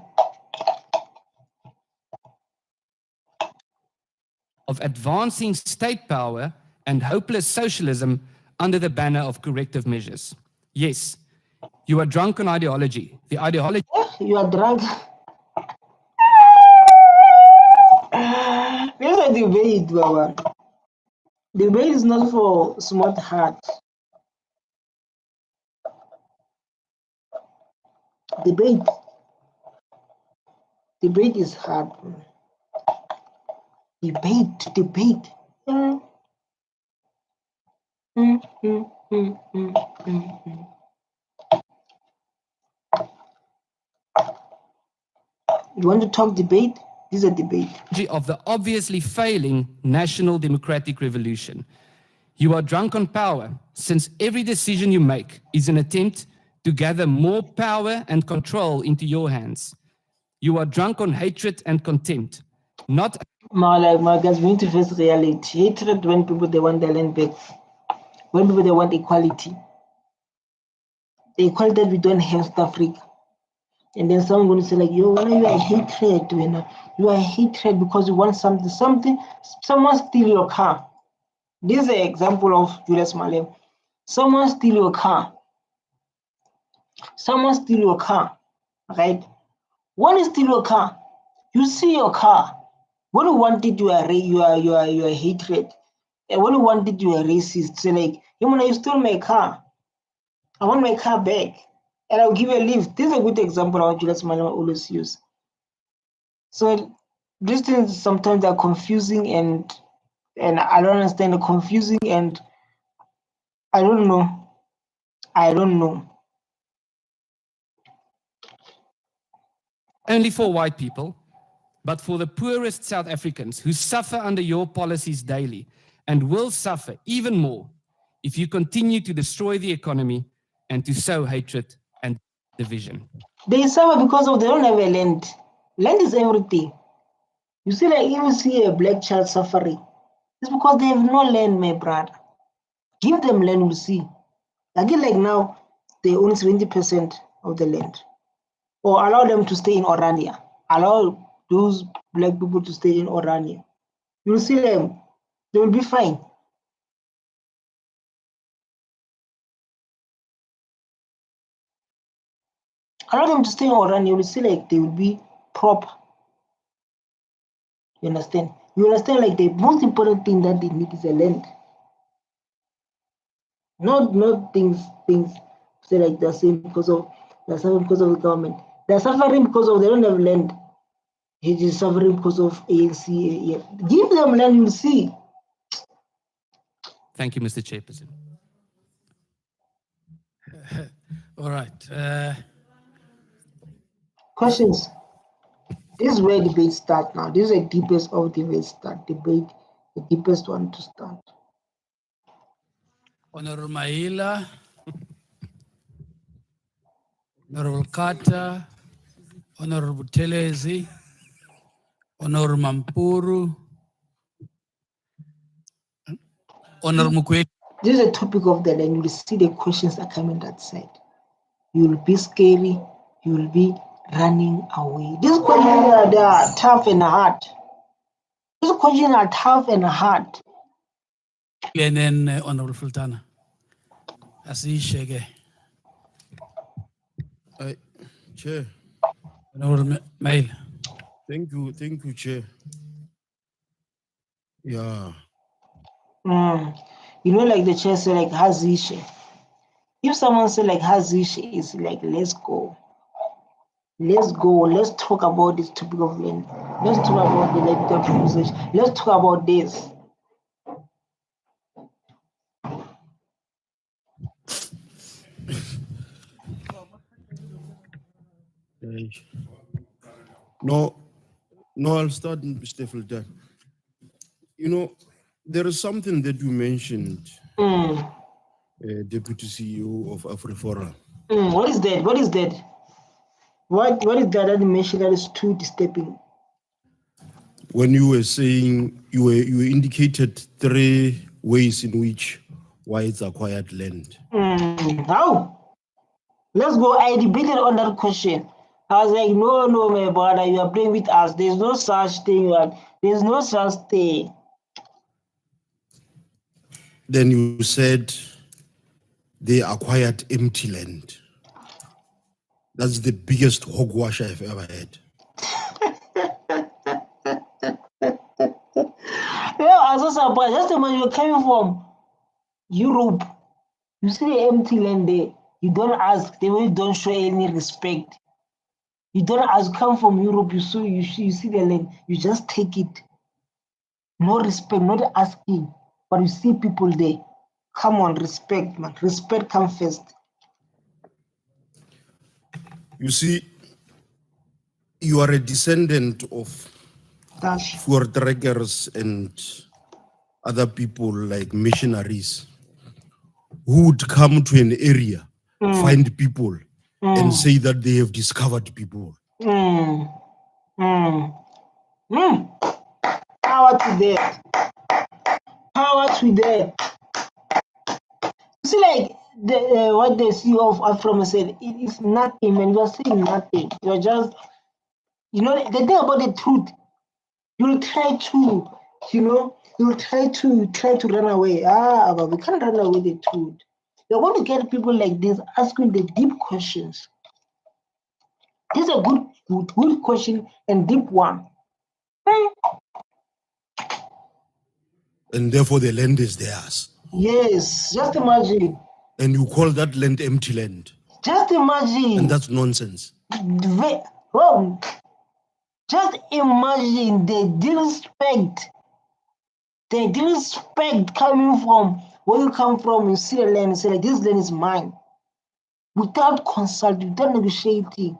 Of advancing state power and hopeless socialism under the banner of corrective measures. Yes, you are drunk on ideology. The ideology. You are drunk. There's a debate, Baba. Debate is not for smart hearts. Debate is hard. Debate. You want to talk debate? This is a debate. Of the obviously failing national democratic revolution. You are drunk on power, since every decision you make is an attempt to gather more power and control into your hands. You are drunk on hatred and contempt, not. My guys, we need to face reality. Hatred when people they want their land back, when people they want equality. The equality that we don't have in South Africa. And then someone going to say like, yo, you are hatred, you are hatred because you want something, someone steal your car. This is an example of Julius Malem. Someone steal your car. Right? When you steal your car, you see your car. When you want it, you are hatred. And when you want it, you are racist. So like, you stole my car. I want my car back. And I'll give you a lift. This is a good example of what Julius Malema always use. So these things sometimes are confusing and I don't understand the confusing and I don't know. Only for white people, but for the poorest South Africans who suffer under your policies daily and will suffer even more if you continue to destroy the economy and to sow hatred and division. They suffer because they don't have a land. Land is everything. You see, like you see a black child suffering. It's because they have no land, my brother. Give them land, you'll see. Again, like now, they own 70% of the land. Or allow them to stay in Orania. Allow those black people to stay in Orania. You'll see them. They will be fine. Allow them to stay in Orania. You will see like they will be proper. You understand? You understand like the most important thing that they need is a land. Not things say like they're saying because of the government. They're suffering because of they don't have land. He is suffering because of ANC. Yeah. Give them land, you'll see. Thank you, Mr. Chairperson. All right. Questions? This is where debates start now. This is the deepest of debates start. Debate, the deepest one to start. Honorable Mahila, Honorable Carter, Honorable Telezi, Honorable Mampuru, Honorable Mukwege. This is a topic of the land. You'll see the questions are coming that side. You'll be scary. You'll be running away. These questions are tough and hard. These questions are tough and hard. And then Honorable Sultana. Asishege. Chair. Honorable Mail. Thank you, Chair. Yeah. You know, like the chair say like Hazishi. If someone say like Hazishi, it's like let's go. Let's go. Let's talk about this topic of land. Let's talk about the land conversation. Let's talk about this. No, I'll start, Mr. Filter. You know, there is something that you mentioned, Deputy CEO of AfriForum. What is that? What is that? What is that you mentioned that is too disturbing? When you were saying, you indicated 3 ways in which whites acquired land. How? Let's go. I debated on that question. I was like, no, my brother, you are playing with us. There's no such thing. There's no such thing. Then you said they acquired empty land. That's the biggest hogwash I've ever had. Yeah, I was so surprised. Just imagine you're coming from Europe. You see the empty land there. You don't ask. They will don't show any respect. You don't ask. Come from Europe. You see the land. You just take it. No respect. Not asking. But you see people there. Come on, respect, man. Respect comes first. You see, you are a descendant of voortrekkers and other people like missionaries who would come to an area, find people, and say that they have discovered people. Power to that. Power to that. See, like what the CEO of AfriForum said, it is nothing, man. You're saying nothing. You're just, the thing about the truth, you'll try to, you'll try to run away. But we can't run away the truth. You're going to get people like this asking the deep questions. This is a good question and deep one. And therefore the land is theirs. Yes, just imagine. And you call that land empty land. Just imagine. And that's nonsense. Wrong. Just imagine the disrespect coming from where you come from. You see the land and say, like, this land is mine. Without consulting, without negotiating.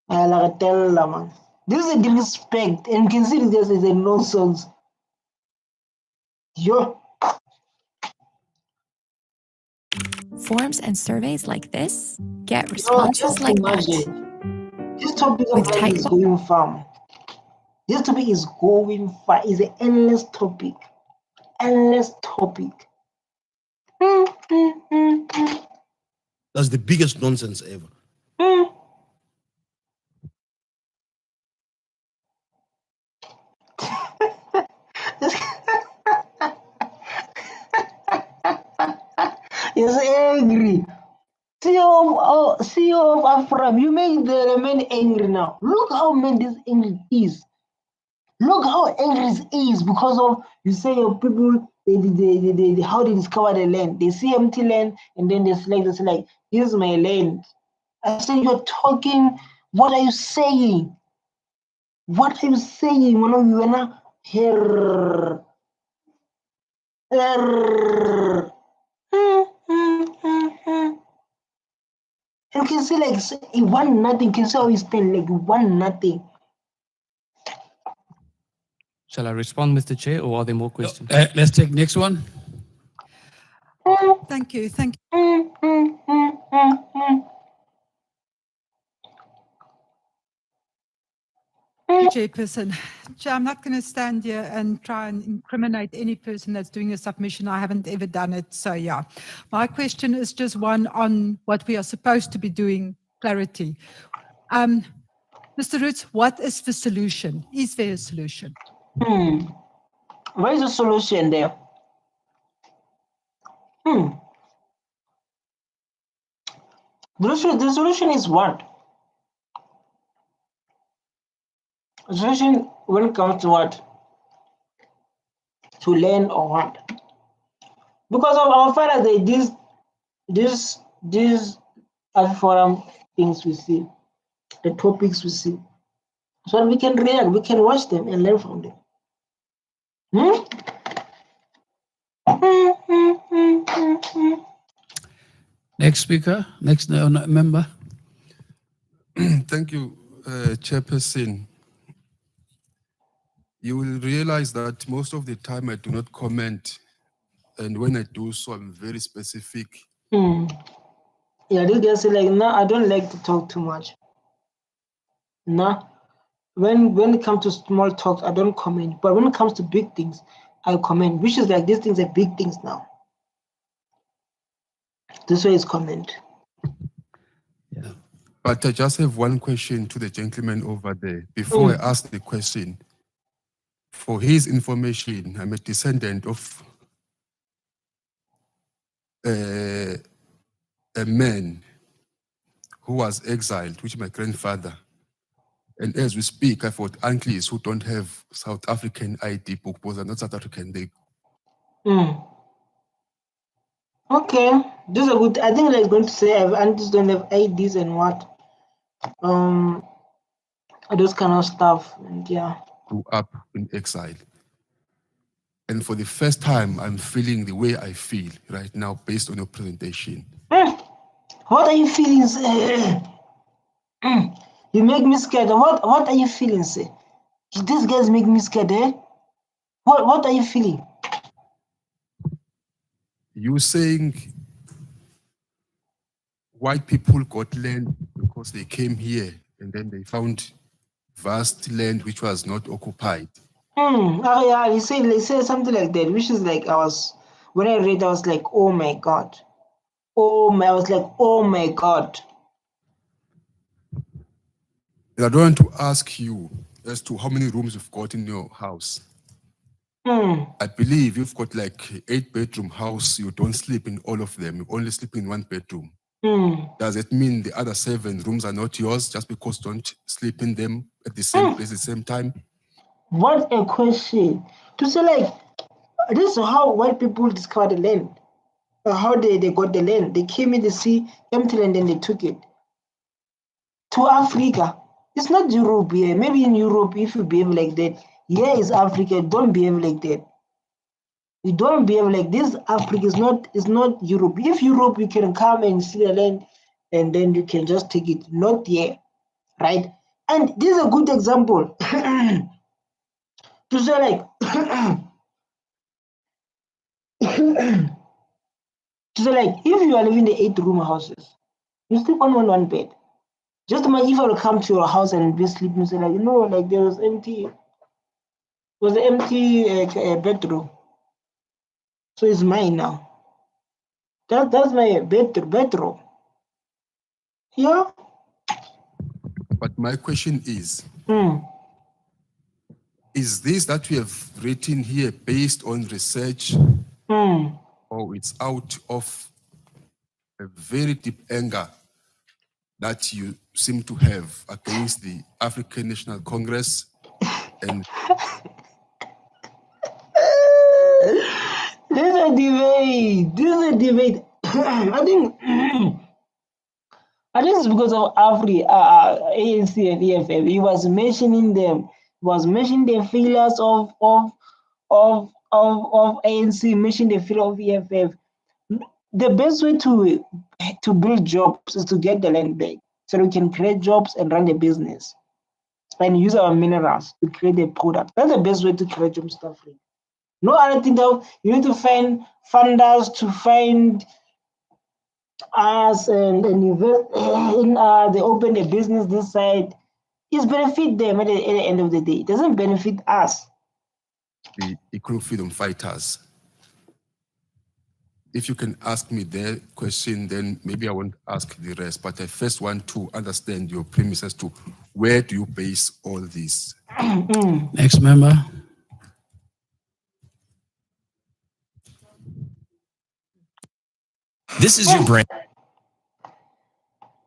Like I tell them, man. This is a disrespect. And you can see this is a nonsense. Yo. Forms and surveys like this get responses like that. This topic of land is going far. This topic is going far. It's an endless topic. Endless topic. That's the biggest nonsense ever. He's angry. CEO of AfriForum, you make the man angry now. Look how man this angry is. Look how angry he is because of, you say your people, they how they discover the land. They see empty land and then they select, here's my land. I say, you're talking, what are you saying? What are you saying? When you are not here. You can see like he won nothing. You can see how he stand like he won nothing. Shall I respond, Mr. Chair, or are there more questions? Let's take next one. Thank you. Chairperson. Chair, I'm not going to stand here and try and incriminate any person that's doing a submission. I haven't ever done it. So yeah, my question is just one on what we are supposed to be doing, clarity. Mr. Roots, what is the solution? Is there a solution? What is the solution there? The solution is what? The solution when it comes to what? To land or what? Because of our father, they these AfriForum things we see, the topics we see, so we can react, we can watch them and learn from them. Next speaker, next member. Thank you, Chairperson. You will realize that most of the time I do not comment, and when I do so, I'm very specific. Yeah, this guy say like, no, I don't like to talk too much. No, when it comes to small talks, I don't comment. But when it comes to big things, I comment. Which is like these things are big things now. This way is comment. Yeah. But I just have one question to the gentleman over there. Before I ask the question, for his information, I'm a descendant of a man who was exiled, which is my grandfather. And as we speak, I've got uncles who don't have South African ID book because they're not South African. Okay, this is a good. I think they're going to say aunties don't have IDs and what, those kind of stuff. And yeah, grew up in exile. And for the first time, I'm feeling the way I feel right now based on your presentation. What are you feeling? You make me scared. What are you feeling? Say, these guys make me scared. What are you feeling? You saying white people got land because they came here and then they found vast land which was not occupied. Oh yeah, he said something like that, which is like when I read, I was like, oh my god, I was like, oh my god. And I don't want to ask you as to how many rooms you've got in your house. I believe you've got like 8-bedroom house. You don't sleep in all of them. You only sleep in 1 bedroom. Does it mean the other 7 rooms are not yours just because you don't sleep in them at the same place at the same time? What a question. To say like, this is how white people discovered the land. How they got the land. They came in the sea, empty land, and they took it. To Africa. It's not Europe here. Maybe in Europe, if you behave like that, here is Africa. Don't behave like that. You don't behave like this. Africa is not Europe. If Europe, you can come and see the land, and then you can just take it. Not here, right? And this is a good example. To say like, if you are living in the 8-room houses, you sleep on one bed. Just imagine if I will come to your house and be sleeping, and say like, like there was an empty bedroom. So it's mine now. That's my bedroom. Yeah. But my question is this that we have written here based on research or it's out of a very deep anger that you seem to have against the African National Congress and This is a debate. I think it's because of ANC and EFF. He was mentioning them. He was mentioning the failures of ANC, mentioning the failure of EFF. The best way to build jobs is to get the land back, so we can create jobs and run the business, and use our minerals to create a product. That's the best way to create jobs in Africa. No other thing though. You need to find funders to find us and invest in they open a business this side. It's benefit them at the end of the day. It doesn't benefit us. The equal freedom fighters. If you can ask me their question, then maybe I won't ask the rest. But I first want to understand your premises to where do you base all this? Next member. This is your brain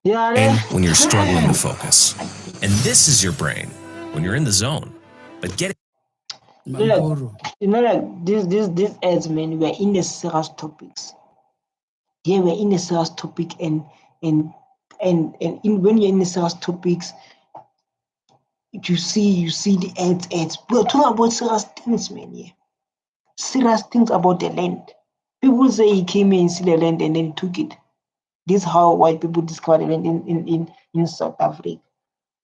Yeah. when you're struggling to focus. And this is your brain when you're in the zone. But get Mampuru. You know, like this ads, man, we're in the serious topics. Yeah, we're in the serious topic, and when you're in the serious topics, you see the ads. We're talking about serious things, man. Yeah, serious things about the land. People say he came in, see the land, and then he took it. This is how white people discover the land in South Africa.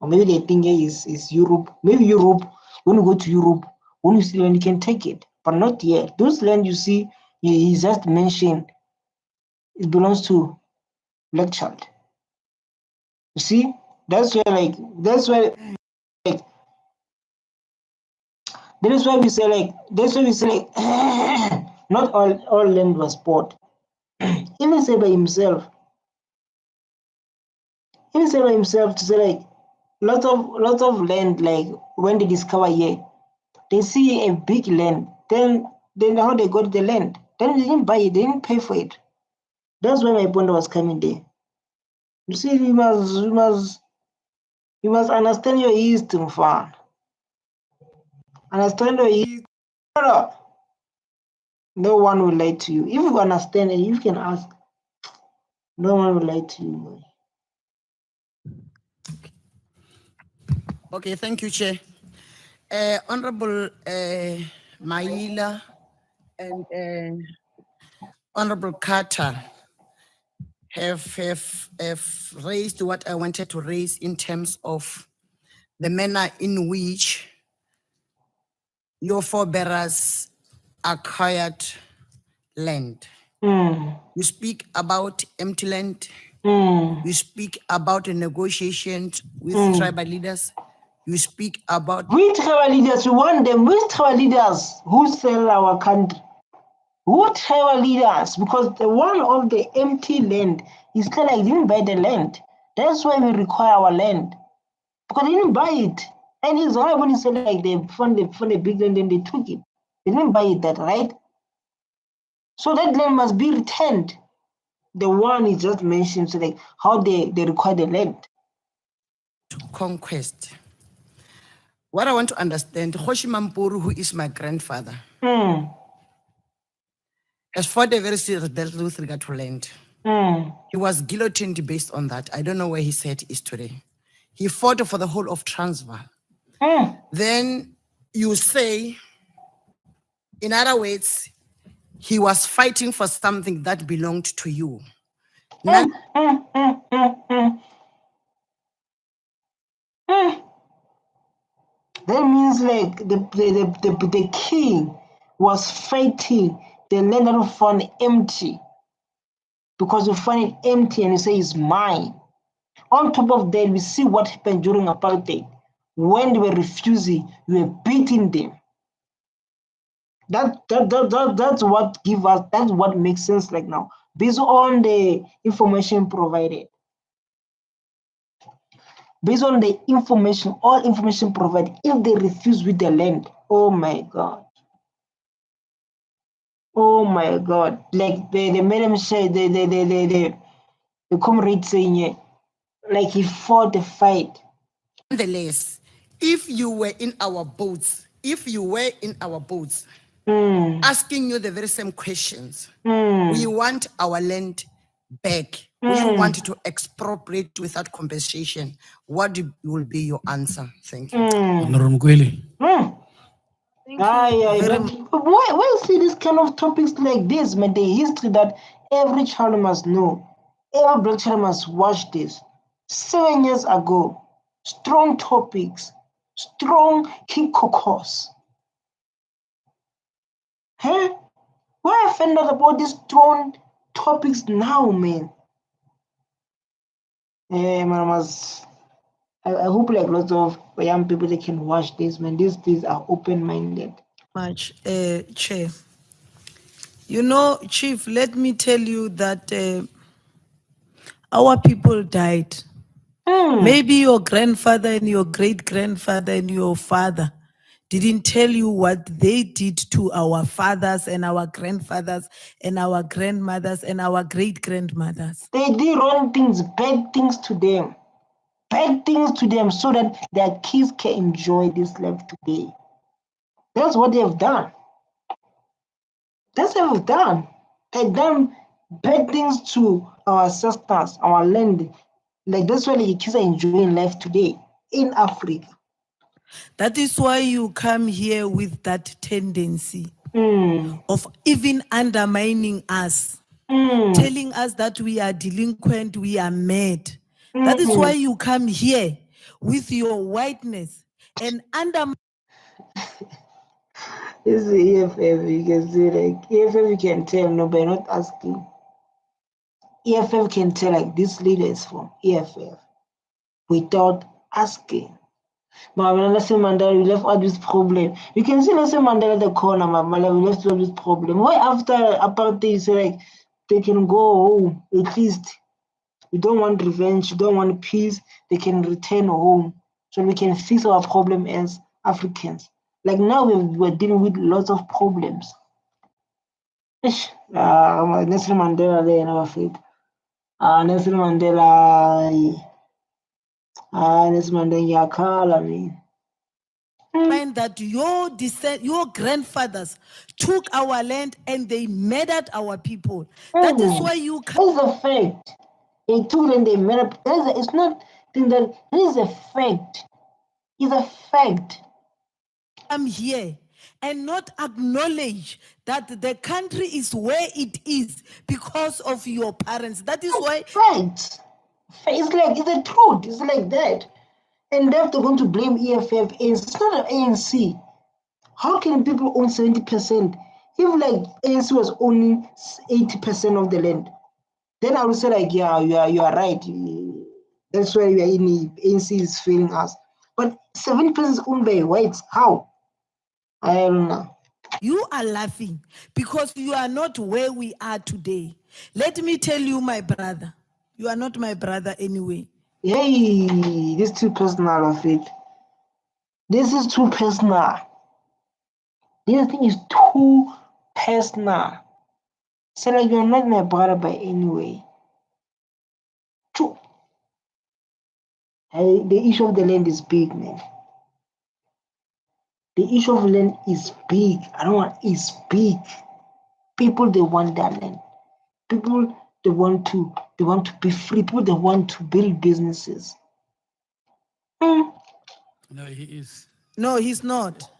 Or maybe they think is Europe. Maybe Europe, when you go to Europe, when you see land, you can take it. But not here. Those land you see, he just mentioned, it belongs to black child. You see? That's why we say not all land was bought. Even say by himself. Even say by himself to say like lots of land, like when they discover here, they see a big land, then how they got the land. Then they didn't buy it, they didn't pay for it. That's why my point was coming there. You see, you must understand your history, fan. Understand your history. No one will lie to you. If you understand and you can ask, no one will lie to you. Okay, thank you, Chair. Honorable Maila and Honorable Carter have raised what I wanted to raise in terms of the manner in which your forebearers acquired land. You speak about empty land. You speak about the negotiations with tribal leaders. You speak about... Which tribal leaders? We want them. Which tribal leaders who sell our country? What tribal leaders? Because the one of the empty land is kind of like they didn't buy the land. That's why we require our land. Because they didn't buy it. And it's right when you say like they found a big land and they took it. They didn't buy it, that right? So that land must be returned. The one is just mentioned, so like how they require the land. Conquest. What I want to understand, Kgoshi Mampuru, who is my grandfather, has fought a very serious battle with regard to land. He was guillotined based on that. I don't know where his head is today. He fought for the whole of Transvaal. Then you say, in other words, he was fighting for something that belonged to you. Now, that means like the king was fighting the land that we found empty, because we find it empty and you say it's mine. On top of that, we see what happened during apartheid. When they were refusing, we were beating them. That's what give us, that's what makes sense like now, based on the information provided. Based on the information, all information provided, if they refuse with the land, oh my God. Oh my God. Like the madam said, the comrade saying it, like he fought the fight. nonetheless, if you were in our boats, asking you the very same questions, we want our land back. We want to expropriate without compensation. What will be your answer? Thank you. Honorable Mkweli. But why see this kind of topics like this, man? The history that every child must know. Every black child must watch this. 7 years ago, strong topics, strong key caucus. Huh? Why I find out about these strong topics now, man? I hope like lots of young people they can watch this, man. These are open-minded. Much, Chair. You know, Chief, let me tell you that our people died. Maybe your grandfather and your great-grandfather and your father didn't tell you what they did to our fathers and our grandfathers and our grandmothers and our great-grandmothers. They did wrong things, bad things to them. Bad things to them so that their kids can enjoy this life today. That's what they have done. That's what we've done. They've done bad things to our ancestors, our land. Like that's why the kids are enjoying life today in Africa. That is why you come here with that tendency Mm. of even undermining us, telling us that we are delinquent, we are mad. That is why you come here with your whiteness and undermine. This is the EFF, you can see like EFF you can tell no by not asking. EFF can tell like this leader is from EFF without asking. But when Nelson Mandela, we left out this problem. You can see Nelson Mandela at the corner, Mamala, we left out this problem. Why after apartheid, you say like they can go home at least. We don't want revenge, we don't want peace, they can return home so we can fix our problem as Africans. Like now we're dealing with lots of problems. Nelson Mandela, they never failed. Nelson Mandela, Nelson Mandela, Yakala, I mean. Find that your grandfathers took our land and they murdered our people. That is why you come. That's a fact. They took and they murdered. It's not thing that it is a fact. It's a fact. Come here and not acknowledge that the country is where it is because of your parents. That is why. Right. It's like it's the truth. It's like that. And they're going to blame EFF. It's not an ANC. How can people own 70% if like ANC was owning 80% of the land? Then I would say like, yeah, you are right. That's why we are in ANC is failing us. But 70% is owned by whites. How? I don't know. You are laughing because you are not where we are today. Let me tell you, my brother, you are not my brother anyway. Hey, this is too personal of it. This is too personal. This thing is too personal. So like you're not my brother by any way. True. The issue of the land is big, man. The issue of land is big. It's big. People they want that land. People they want to be free. People they want to build businesses. No, he is. No, he's not.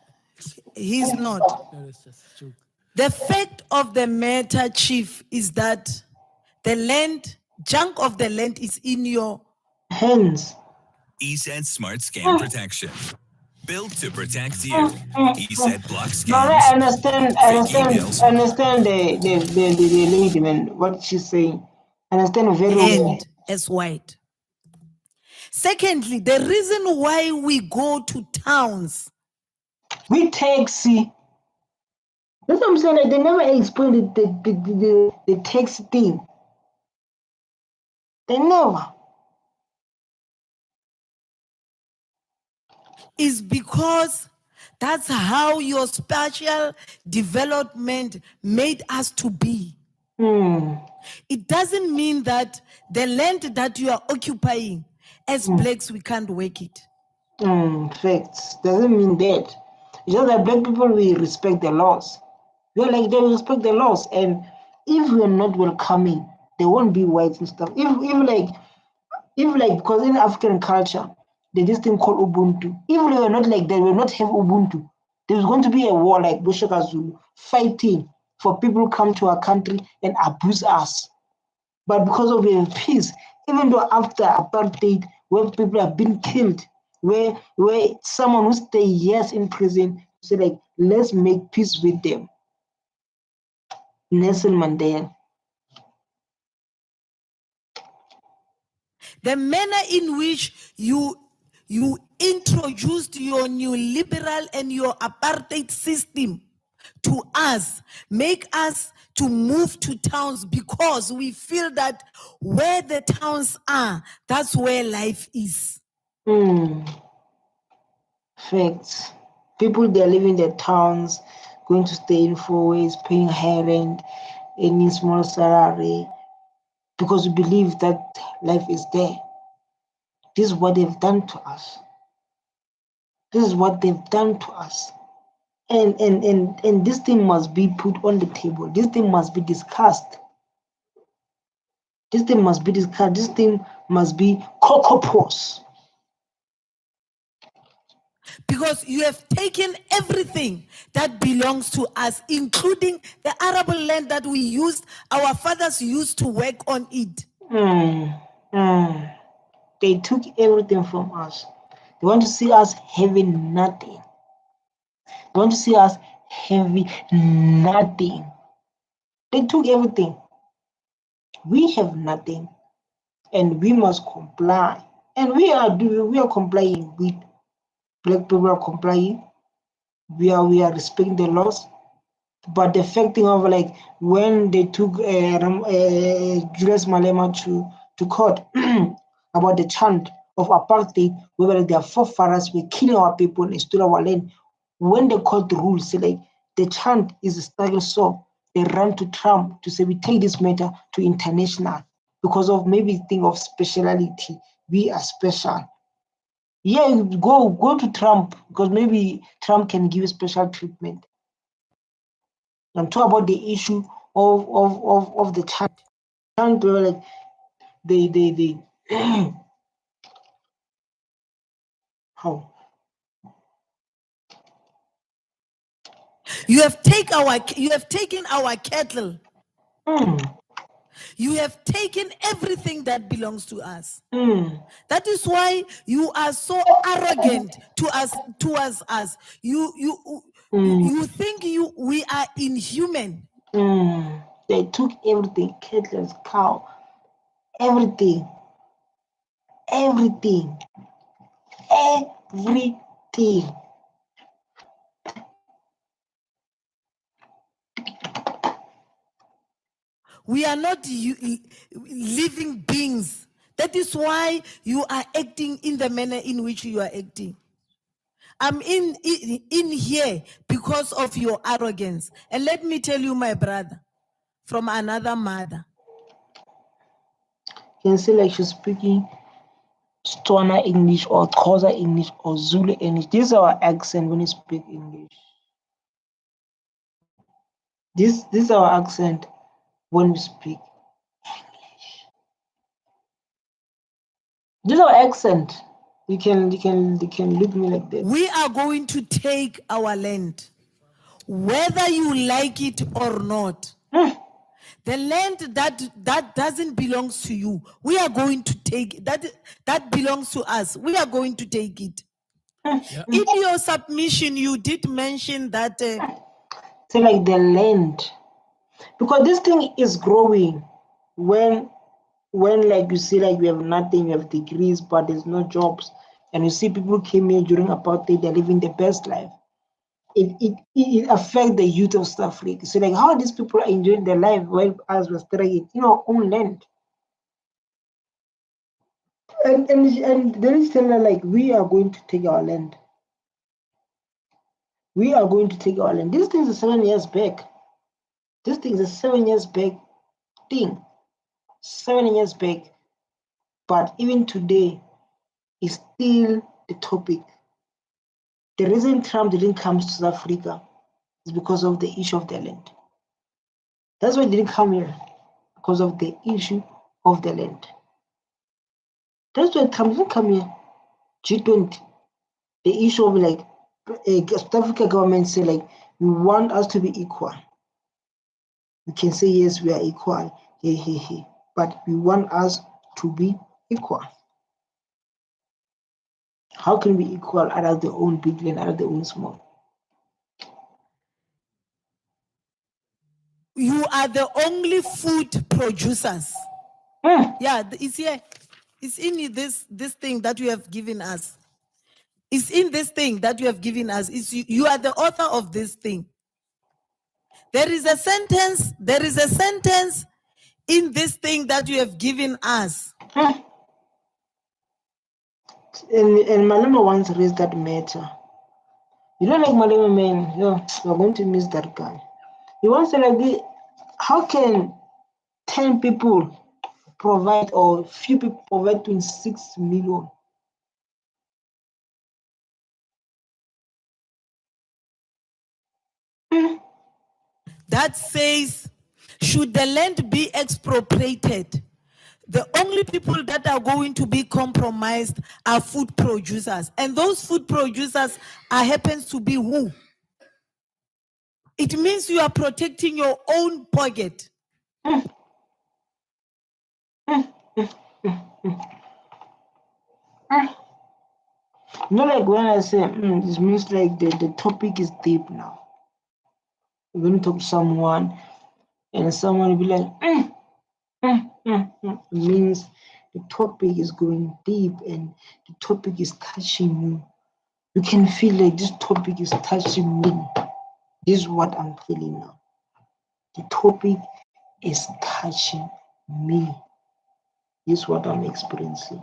He's not. No, it's just a joke. The fact of the matter, Chief, is that the land, chunk of the land is in your hands. ESET Smart Scam Protection. Built to protect you. ESET blocks scams. No, I understand the lady, man, what she's saying. I understand very well. As white. Secondly, the reason why we go to towns. We taxi. That's what I'm saying. Like, they never explained the taxi thing. They never. Is because that's how your spatial development made us to be. It doesn't mean that the land that you are occupying, as blacks, we can't work it. Facts. Doesn't mean that. It's just that black people, we respect the laws. They respect the laws. And if we're not welcoming, there won't be whites and stuff. If because in African culture, there's this thing called Ubuntu. If we were not like that, we will not have Ubuntu. There's going to be a war like Bushaka Zulu fighting for people to come to our country and abuse us. But because of the peace, even though after apartheid, where people have been killed, where someone who stay years in prison, say like, let's make peace with them. Nelson Mandela. The manner in which you introduced your neoliberal and your apartheid system to us, make us to move to towns because we feel that where the towns are, that's where life is. Facts. People, they're living their towns, going to stay in 4 ways, paying high rent, any small salary, because we believe that life is there. This is what they've done to us. This is what they've done to us. And this thing must be put on the table. This thing must be discussed. This thing must be discussed. This thing must be cocopos. Because you have taken everything that belongs to us, including the arable land that we used, our fathers used to work on it. They took everything from us. They want to see us having nothing. They want to see us having nothing. They took everything. We have nothing, and we must comply. And we are complying with black people are complying. We are respecting the laws. But the fact thing of like when they took Julius Malema to court about the chant of apartheid, where their forefathers were killing our people and stole our land. When the court rules, say like the chant is a struggle, so they run to Trump to say we take this matter to international because of maybe thing of speciality. We are special. Yeah, go to Trump because maybe Trump can give special treatment. I'm talking about the issue of the chant. Chant like they how You have taken our cattle. You have taken everything that belongs to us. That is why you are so arrogant towards us. You think we are inhuman. They took everything, cattle, cow, everything. We are not living beings. That is why you are acting in the manner in which you are acting. I'm in here because of your arrogance. And let me tell you, my brother, from another mother. You can say like she's speaking Tswana English or Xhosa English or Zulu English. This is our accent when you speak English. This is our accent when we speak English. This is our accent. You can look me like that. We are going to take our land, whether you like it or not. The land that doesn't belong to you, we are going to take it. That belongs to us. We are going to take it. In your submission, you did mention that. Say like the land, because this thing is growing. When like you see like we have nothing, we have degrees, but there's no jobs, and you see people came here during apartheid, they're living the best life. It affects the youth of South Africa. So like how these people are enjoying their life while us were struggling in our own land. And there is still like we are going to take our land. We are going to take our land. This thing is 7 years back. This thing is a 7 years back thing. 7 years back. But even today, it's still the topic. The reason Trump didn't come to South Africa is because of the issue of the land. That's why he didn't come here, because of the issue of the land. That's why Trump didn't come here. G20, the issue of like South Africa government say like we want us to be equal. We can say yes, we are equal, but we want us to be equal. How can we equal out their own big land, out their own small? You are the only food producers. Yeah, it's here. It's in this thing that you have given us. It's in this thing that you have given us. You are the author of this thing. There is a sentence in this thing that you have given us. And Malema once raised that matter. You don't like Malema, man. You're going to miss that guy. He once said like, how can 10 people provide or few people provide 26 million? that says, should the land be expropriated, the only people that are going to be compromised are food producers. And those food producers happens to be who? It means you are protecting your own pocket. Not like when I say, this means like the topic is deep now. You're going to talk to someone and someone will be like, It means the topic is going deep and the topic is touching you. You can feel like this topic is touching me. This is what I'm feeling now. The topic is touching me. This is what I'm experiencing.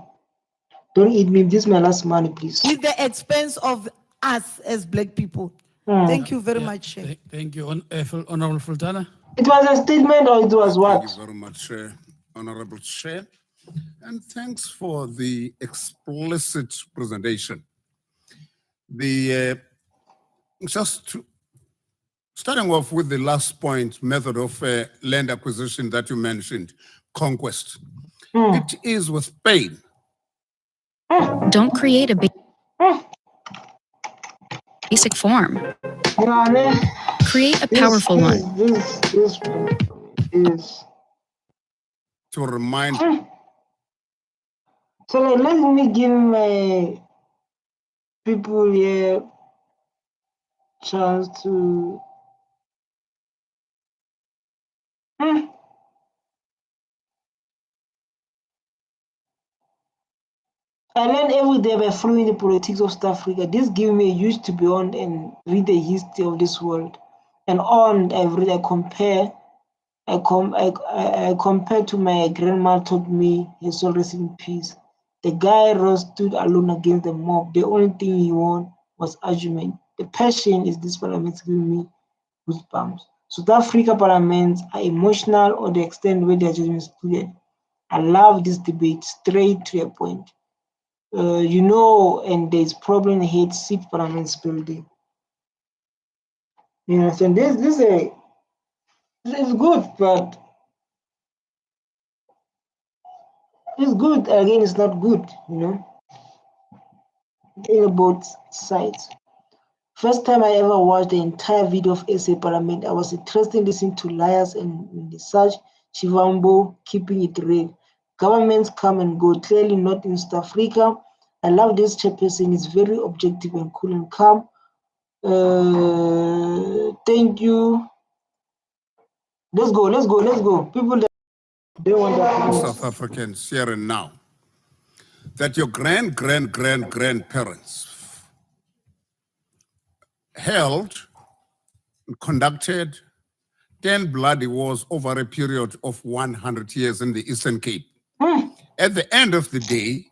Don't eat me. This is my last money, please. With the expense of us as Black people. Thank you very much. Thank you, Honorable Sultana. It was a statement or it was what? Thank you very much, Honorable Chair. And thanks for the explicit presentation. Starting off with the last point, method of land acquisition that you mentioned, conquest. It is with pain. Don't create a basic form. Create a powerful one. This is to remind. So let me give my people here chance to. I learn every day by following the politics of South Africa. This gives me a huge to beyond and read the history of this world. And on I compare to my grandma taught me, his soul rest in peace. The guy stood alone against the mob. The only thing he won was argument. The passion is this parliament giving me goosebumps. South Africa parliaments are emotional or the extent where their judgment is clear. I love this debate, straight to the point. And there's problem hate seat parliaments building. You understand? This is good, but it's good again. It's not good. In both sides. First time I ever watched the entire video of SA Parliament, I was interested in listening to liars and research. Chivambo keeping it real. Governments come and go, clearly not in South Africa. I love this chairperson, it's very objective and cool and calm. Thank you. Let's go. People that they want that. South Africans here and now, that your grandparents held and conducted 10 bloody wars over a period of 100 years in the Eastern Cape. At the end of the day,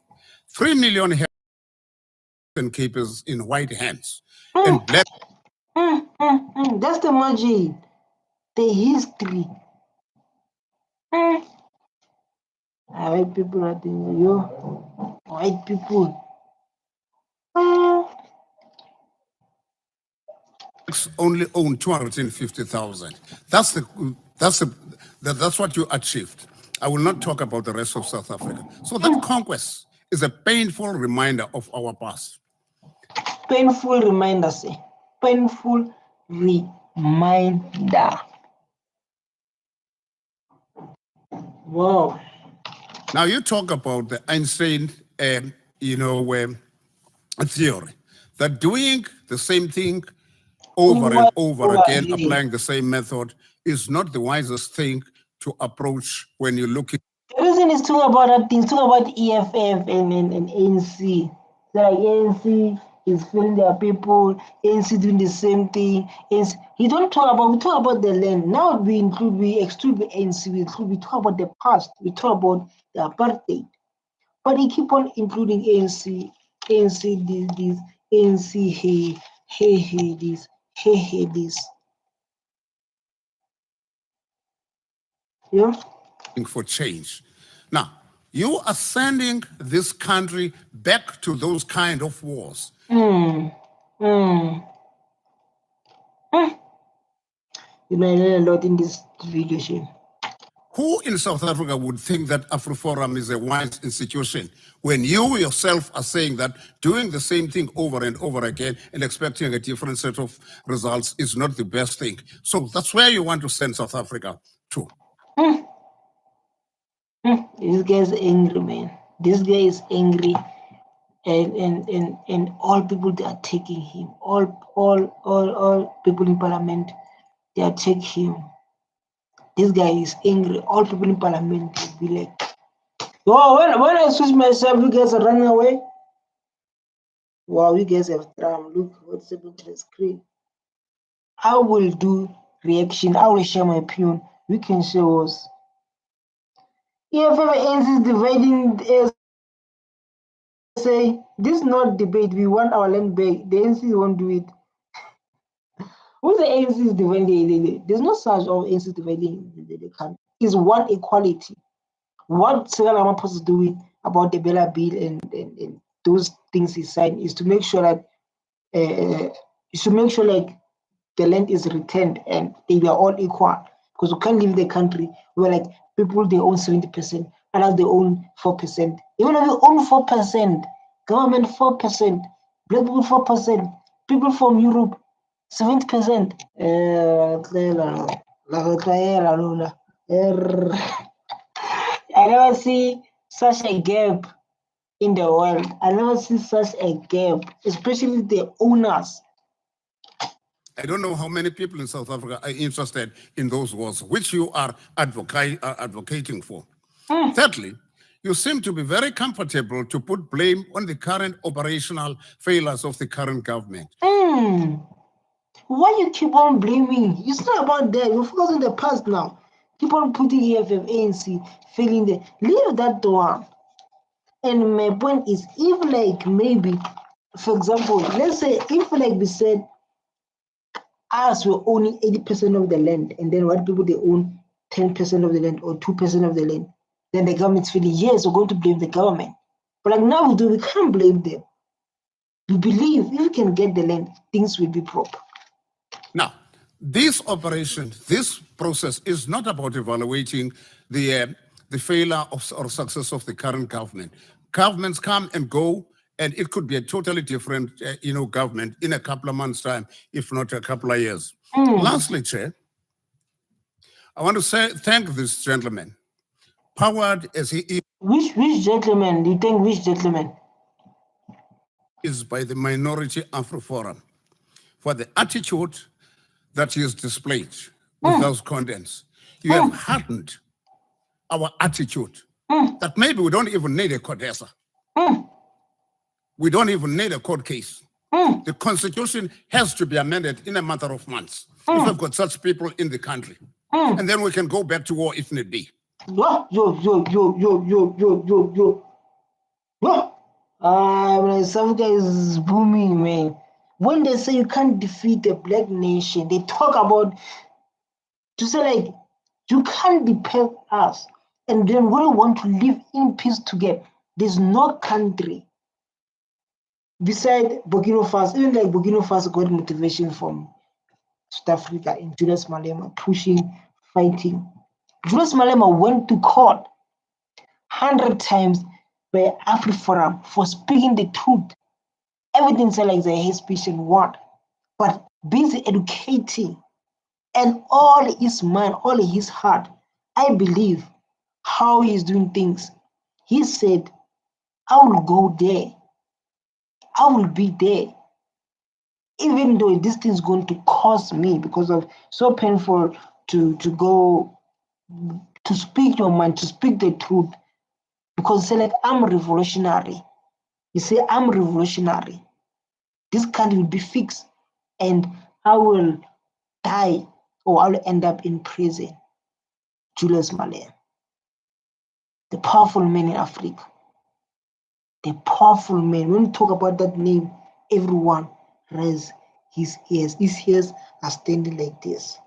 3 million Eastern Capers in white hands and black. That's the magic, the history. White people are thinking, white people. Only own 250,000. That's what you achieved. I will not talk about the rest of South Africa. So that conquest is a painful reminder of our past. Painful reminder, say. Painful reminder. Wow. Now you talk about the Einstein, theory that doing the same thing over and over again, applying the same method, is not the wisest thing to approach when you're looking. The reason is talking about that thing, talking about EFF and ANC. Like ANC is feeling their people, ANC doing the same thing. We talk about the land. Now we exclude the ANC, we talk about the past, we talk about the apartheid. But he keep on including ANC this, ANC hey this, hey this. Yeah. For change. Now, you are sending this country back to those kind of wars. You know, I learned a lot in this video, Shane. Who in South Africa would think that AfriForum is a wise institution when you yourself are saying that doing the same thing over and over again and expecting a different set of results is not the best thing? So that's where you want to send South Africa to. This guy is angry, man. This guy is angry, and all people they are taking him. All people in parliament they are taking him. This guy is angry. All people in parliament will be like, "Oh, when I switch myself, you guys are running away." Wow, you guys have drama. Look what's happening to the screen. I will do reaction. I will share my opinion. We can show us. EFF is dividing say this is not debate. We want our land back. The ANC won't do it. Who's the ANC is dividing? There's no such of ANC dividing the country. It's one equality. What Cyril Ramaphosa is doing about the Bella Bill and those things he signed is to make sure that like the land is returned and they are all equal. Because we can't leave the country where like people they own 70%, others they own 4%. Even if you own 4%, government 4%, black people 4%, people from Europe 70%. I never see such a gap in the world. I never see such a gap, especially the owners. I don't know how many people in South Africa are interested in those wars, which you are advocating for. Thirdly, you seem to be very comfortable to put blame on the current operational failures of the current government. Why you keep on blaming? It's not about that. You're focused on the past now. Keep on putting EFF, ANC, failing there. Leave that one. And my point is, if like maybe, for example, let's say if like we said, us were owning 80% of the land, and then white people they own 10% of the land or 2% of the land, then the government's feeling, yes, we're going to blame the government. But like now we can't blame them. We believe if we can get the land, things will be proper. Now, this operation, this process is not about evaluating the failure or success of the current government. Governments come and go, and it could be a totally different, government in a couple of months' time, if not a couple of years. Lastly, Chair, I want to thank this gentleman, powered as he is. Which gentleman? Do you think which gentleman? Is by the minority AfriForum for the attitude that he has displayed with those contents. You have hardened our attitude that maybe we don't even need a Codesa. We don't even need a court case. The constitution has to be amended in a matter of months if we've got such people in the country. And then we can go back to war if need be. Some guys booming, man. When they say you can't defeat the black nation, they talk about to say like you can't defeat us, and then we want to live in peace together. There's no country beside Burkina Faso. Even like Burkina Faso got motivation from South Africa in Julius Malema pushing, fighting. Julius Malema went to court 100 times by AfriForum for speaking the truth. Everything said like the hate speech and what, but busy educating and all his mind, all his heart. I believe how he's doing things. He said, I will go there. I will be there. Even though this thing is going to cost me because of so painful to go to speak your mind, to speak the truth. Because say like I'm revolutionary. You say I'm revolutionary. This country will be fixed and I will die or I will end up in prison. Julius Malema, the powerful man in Africa. The powerful man. When we talk about that name, everyone raise his ears. His ears are standing like this.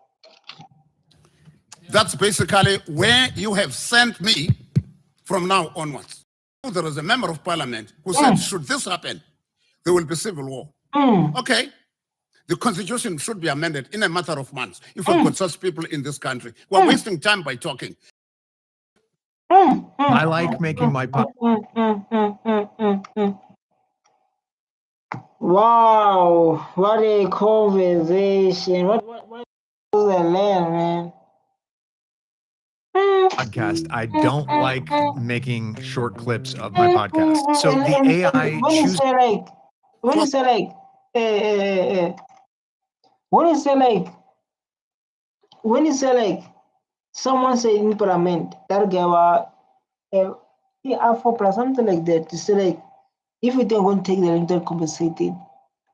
That's basically where you have sent me from now onwards. There is a member of parliament who said, should this happen, there will be civil war. Okay. The constitution should be amended in a matter of months. If we've got such people in this country, we're wasting time by talking. I like making my Wow, what a conversation. What is the land, man? podcast. I don't like making short clips of my podcast. So the AI when you chooses. say like, when you say like, when you say like, when you say like, someone say in parliament that gave for plus something like that, to say like, if we don't want to take the electoral compensated,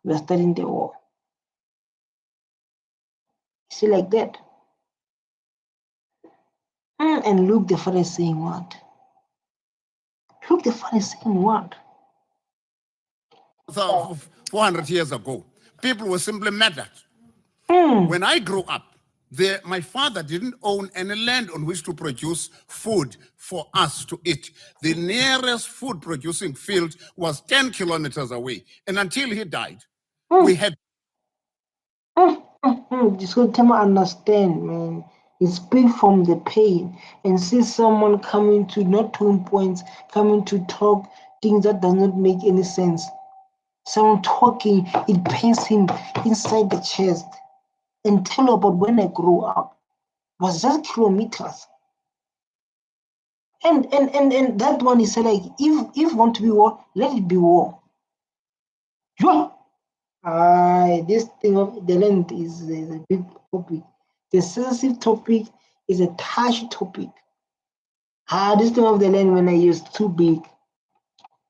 we're starting the war. See like that. And look, the father is saying what? Look, the father is saying what? 400 years ago, people were simply mad at. When I grew up, my father didn't own any land on which to produce food for us to eat. The nearest food producing field was 10 kilometers away. And until he died, we had. Just go tell me understand, man. You speak from the pain and see someone coming to not 2 points, coming to talk things that does not make any sense. Someone talking, it pains him inside the chest. And tell about when I grew up was just kilometers. And that one is like, if want to be war, let it be war. Yeah. This thing of the land is a big topic. The sensitive topic is a touchy topic. This thing of the land when I use too big.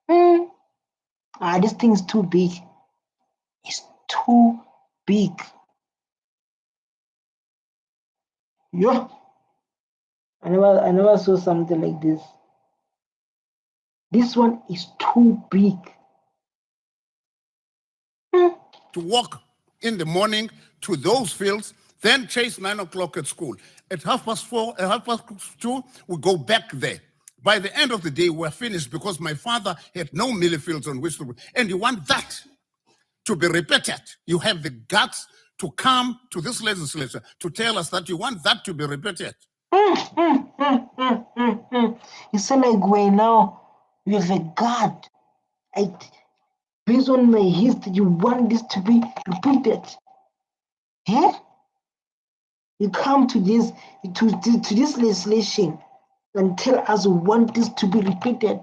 This thing is too big. It's too big. Yeah. I never saw something like this. This one is too big. To walk in the morning to those fields, then chase 9 o'clock at school. At 4:30, at 2:30, we go back there. By the end of the day, we're finished because my father had no millet fields on which to. And you want that to be repeated. You have the guts to come to this legislature to tell us that you want that to be repeated. It's like way now you have a God. Based on my history, you want this to be repeated. Yeah? You come to this legislation and tell us you want this to be repeated.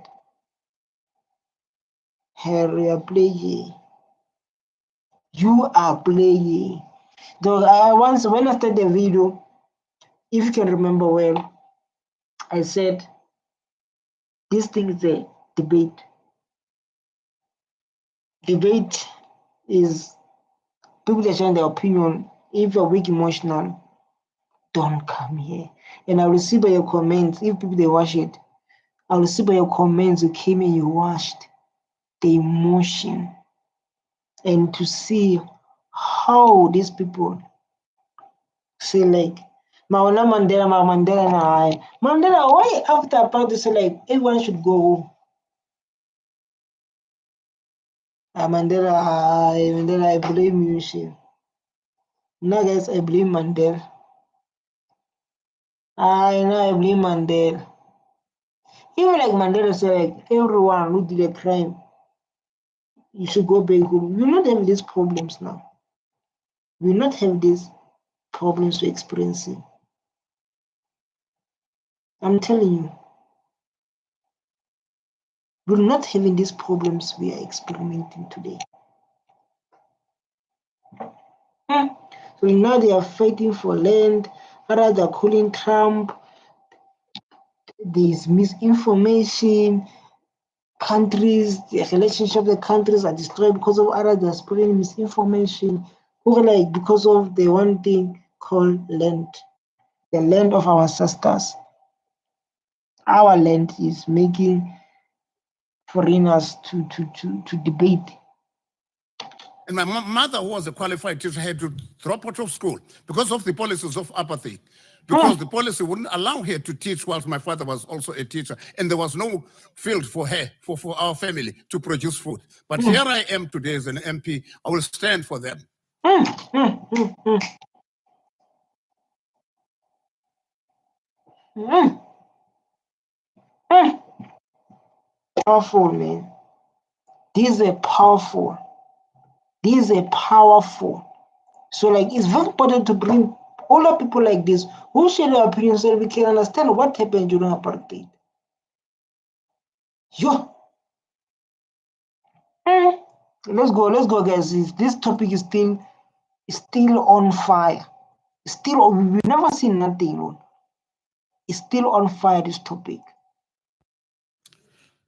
Harry, you are playing. You are playing. Though when I started the video, if you can remember well, I said this thing is a debate. Debate is people that share their opinion. If you're weak emotional, don't come here. And I will see by your comments, if people they watch it, I will see by your comments you came and you watched the emotion and to see how these people say like Mandela, why after about this like everyone should go home? Mandela, I blame you, Shane. No, guys, I blame Mandela. I blame Mandela. Even like Mandela said, like everyone who did a crime, you should go back home. We will not have these problems now. We will not have these problems we're experiencing. I'm telling you. We're not having these problems we are experimenting today. So now they are fighting for land. Others are calling Trump. There's misinformation. Countries, the relationship of the countries are destroyed because of others that are spreading misinformation. Or like because of the one thing called land. The land of our ancestors. Our land is making foreigners to debate. And my mother, who was a qualified teacher, had to drop out of school because of the policies of apartheid. Because the policy wouldn't allow her to teach whilst my father was also a teacher. And there was no field for her, for our family to produce food. But here I am today as an MP. I will stand for them. Powerful, man. These are powerful. These are powerful. So, like, it's very important to bring older people like this who share their opinions so we can understand what happened during apartheid. Yo. Let's go, guys. This topic is still on fire. We've never seen nothing. It's still on fire, this topic.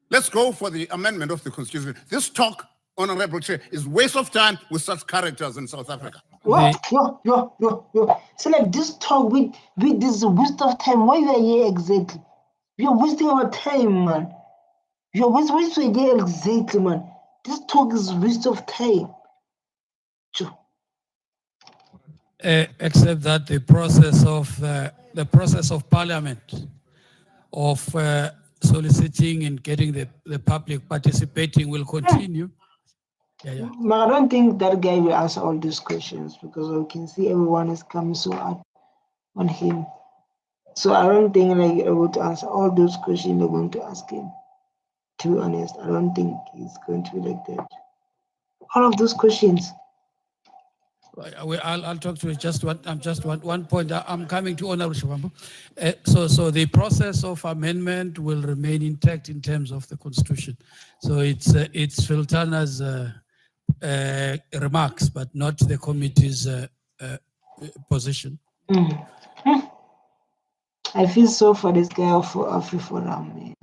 Let's go for the amendment of the Constitution. This talk, Honorable Chair, is waste of time with such characters in South Africa. Yo. So like this talk with this waste of time. Why we are here exactly? We are wasting our time, man. We are wasting here exactly, man. This talk is waste of time. Except that the process of Parliament of soliciting and getting the public participating will continue. Yeah. But I don't think that guy will answer all these questions because we can see everyone is coming so hard on him. So I don't think like able to answer all those questions they're going to ask him. To be honest, I don't think he's going to be like that. All of those questions. I'll talk to you just one point. I'm coming to Honorable Shivambu. So the process of amendment will remain intact in terms of the Constitution. So it's Filtana's remarks, but not the committee's position. I feel so for this guy for AfriForum, man.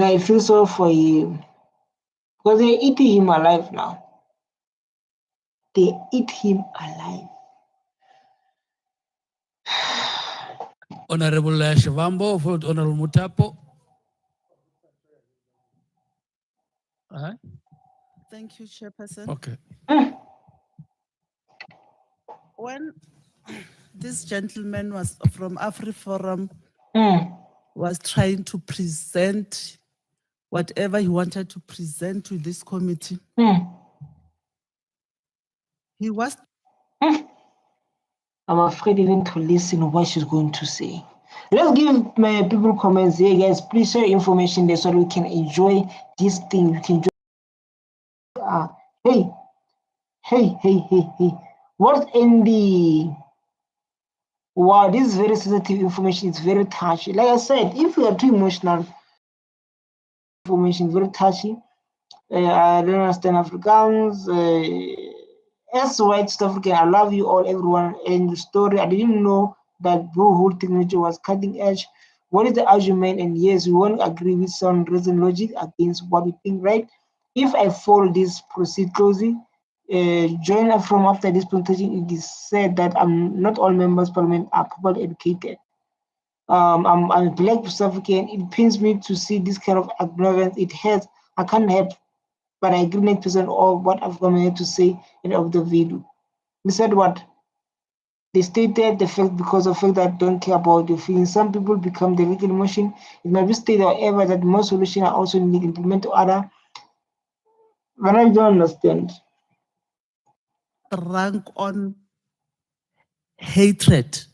I feel so for him because they're eating him alive now. They eat him alive. Honorable Shivambu, Honorable Mutapo. Thank you, Chairperson. Okay. When this gentleman was from AfriForum was trying to present whatever he wanted to present to this committee, he was. I'm afraid even to listen what she's going to say. Let's give my people comments here, guys. Please share information there so we can enjoy this thing. We can enjoy. Hey. What's in the? Wow, this is very sensitive information. It's very touchy. Like I said, if you are too emotional, information is very touchy. I don't understand Africans. As white South African, I love you all, everyone. And the story, I didn't know that the whole technology was cutting edge. What is the argument? And yes, we won't agree with some reason logic against what we think, right? If I follow this, proceed closely. Join from after this presentation, it is said that not all members of parliament are properly educated. I'm a black South African. It pains me to see this kind of ignorance. I can't help, but I agree 90% of what I've got to say in of the video. They said what? They stated the fact because of the fact that don't care about the feelings. Some people become the legal emotion. It might be stated, however, that more solutions are also needed to implement to other. But I don't understand. Rank on hatred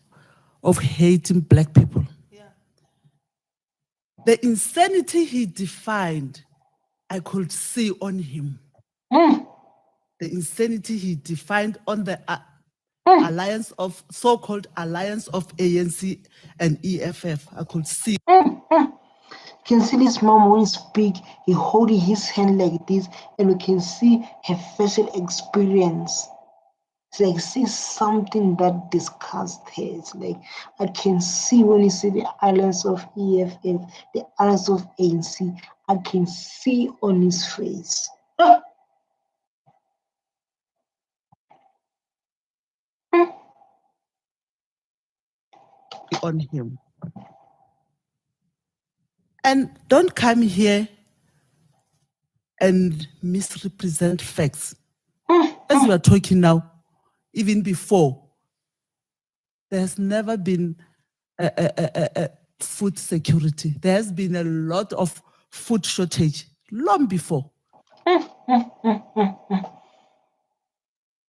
of hating black people. The insanity he defined, I could see on him. The insanity he defined on the alliance of so-called alliance of ANC and EFF, I could see. Can see this mom when he speak, he holding his hand like this, and we can see her facial experience. It's like see something that disgusts her. It's like I can see when you see the alliance of EFF, the alliance of ANC, I can see on his face. On him. And don't come here and misrepresent facts. As we are talking now, even before, there's never been food security. There has been a lot of food shortage long before.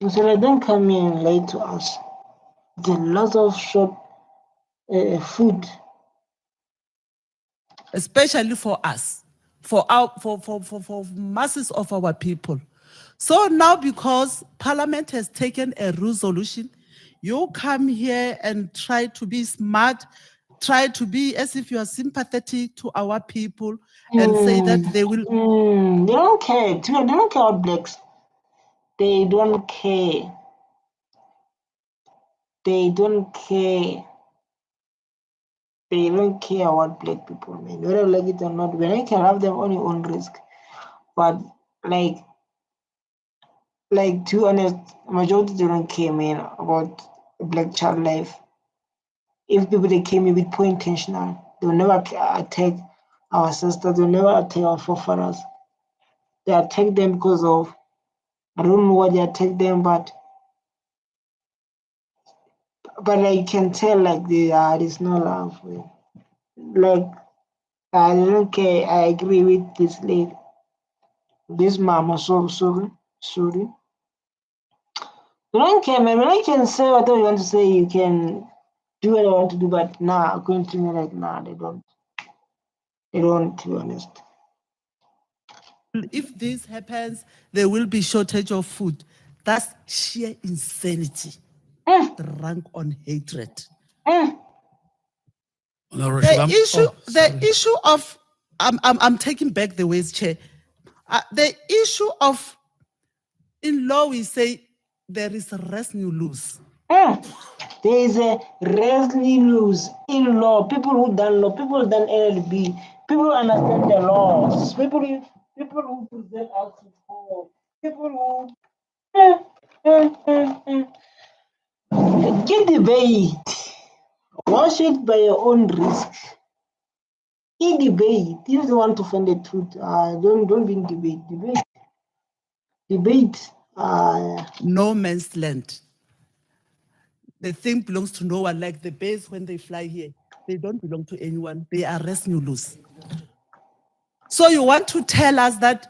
So they don't come in late to us. There's lots of short food. Especially for us, for masses of our people. So now, because Parliament has taken a resolution, you come here and try to be smart, try to be as if you are sympathetic to our people and say that they will. They don't care. They don't care about blacks. They don't care. They don't care. They don't care about black people, man. Whether you like it or not, when you can have them on your own risk. But like to be honest, majority they don't care, man, about black child life. If people they came in with poor intentional, they will never attack our sisters, they will never attack our forefathers. They attack them because of I don't know why they attack them, but I can tell like there's no love. Like I don't care. I agree with this lady. This mama, sorry. You don't care, man. When I can say whatever you want to say, you can do what I want to do, but according to me, like, they don't. They don't, to be honest. If this happens, there will be shortage of food. That's sheer insanity, drunk on hatred. The issue of I'm taking back the words, Chair. The issue of in law we say there is a rest you lose. There is a rest you lose in law. People who done law, people who done LLB, people who understand the laws, people who present us for, people who get debate. Watch it by your own risk. Debate. If you want to find the truth, don't be in debate. Debate. No man's land. The thing belongs to no one. Like the birds when they fly here, they don't belong to anyone. They are rest you lose. So you want to tell us that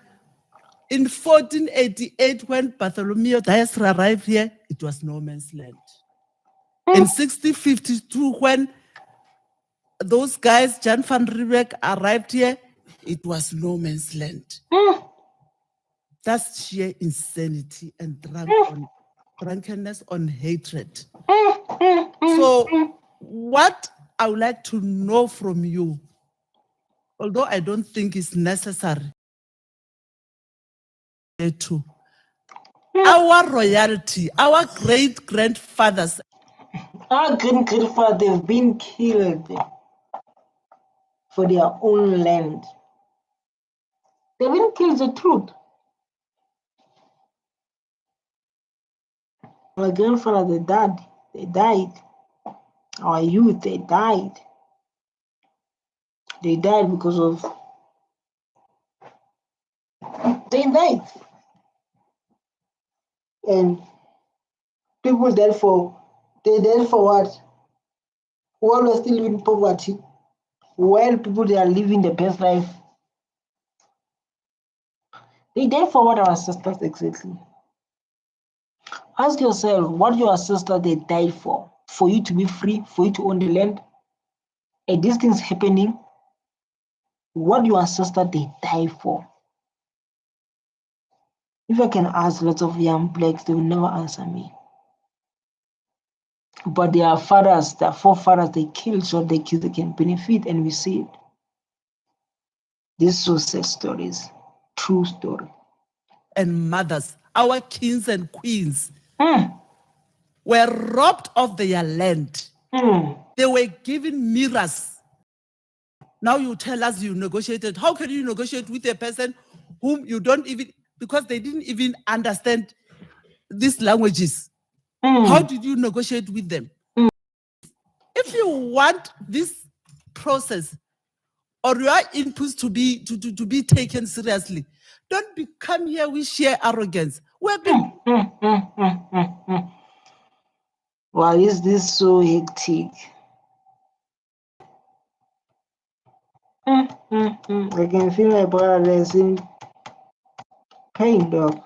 in 1488, when Bartholomew Dias arrived here, it was no man's land. In 1652, when those guys, Jan van Riebeeck, arrived here, it was no man's land. That's sheer insanity and drunkenness on hatred. So what I would like to know from you, although I don't think it's necessary, to our royalty, our great-grandfathers. Our great-grandfathers, they've been killed for their own land. They didn't kill the truth. Our grandfather, they died. Our youth, they died. They died because of. They died. And people died for. They died for what? While we're still living in poverty, while people they are living the best life. They died for what our ancestors exactly. Ask yourself what your ancestors they died for you to be free, for you to own the land. And these things happening, what your ancestors they died for. If I can ask lots of young blacks, they will never answer me. But their fathers, their forefathers, they killed so they can benefit, and we see it. These so sad stories, true story. And mothers, our kings and queens, were robbed of their land. They were given mirrors. Now you tell us you negotiated. How can you negotiate with a person whom you don't even, because they didn't even understand these languages? How did you negotiate with them? If you want this process or your inputs to be taken seriously, don't come here with sheer arrogance. Why is this so hectic? I can feel my brother in pain, dog.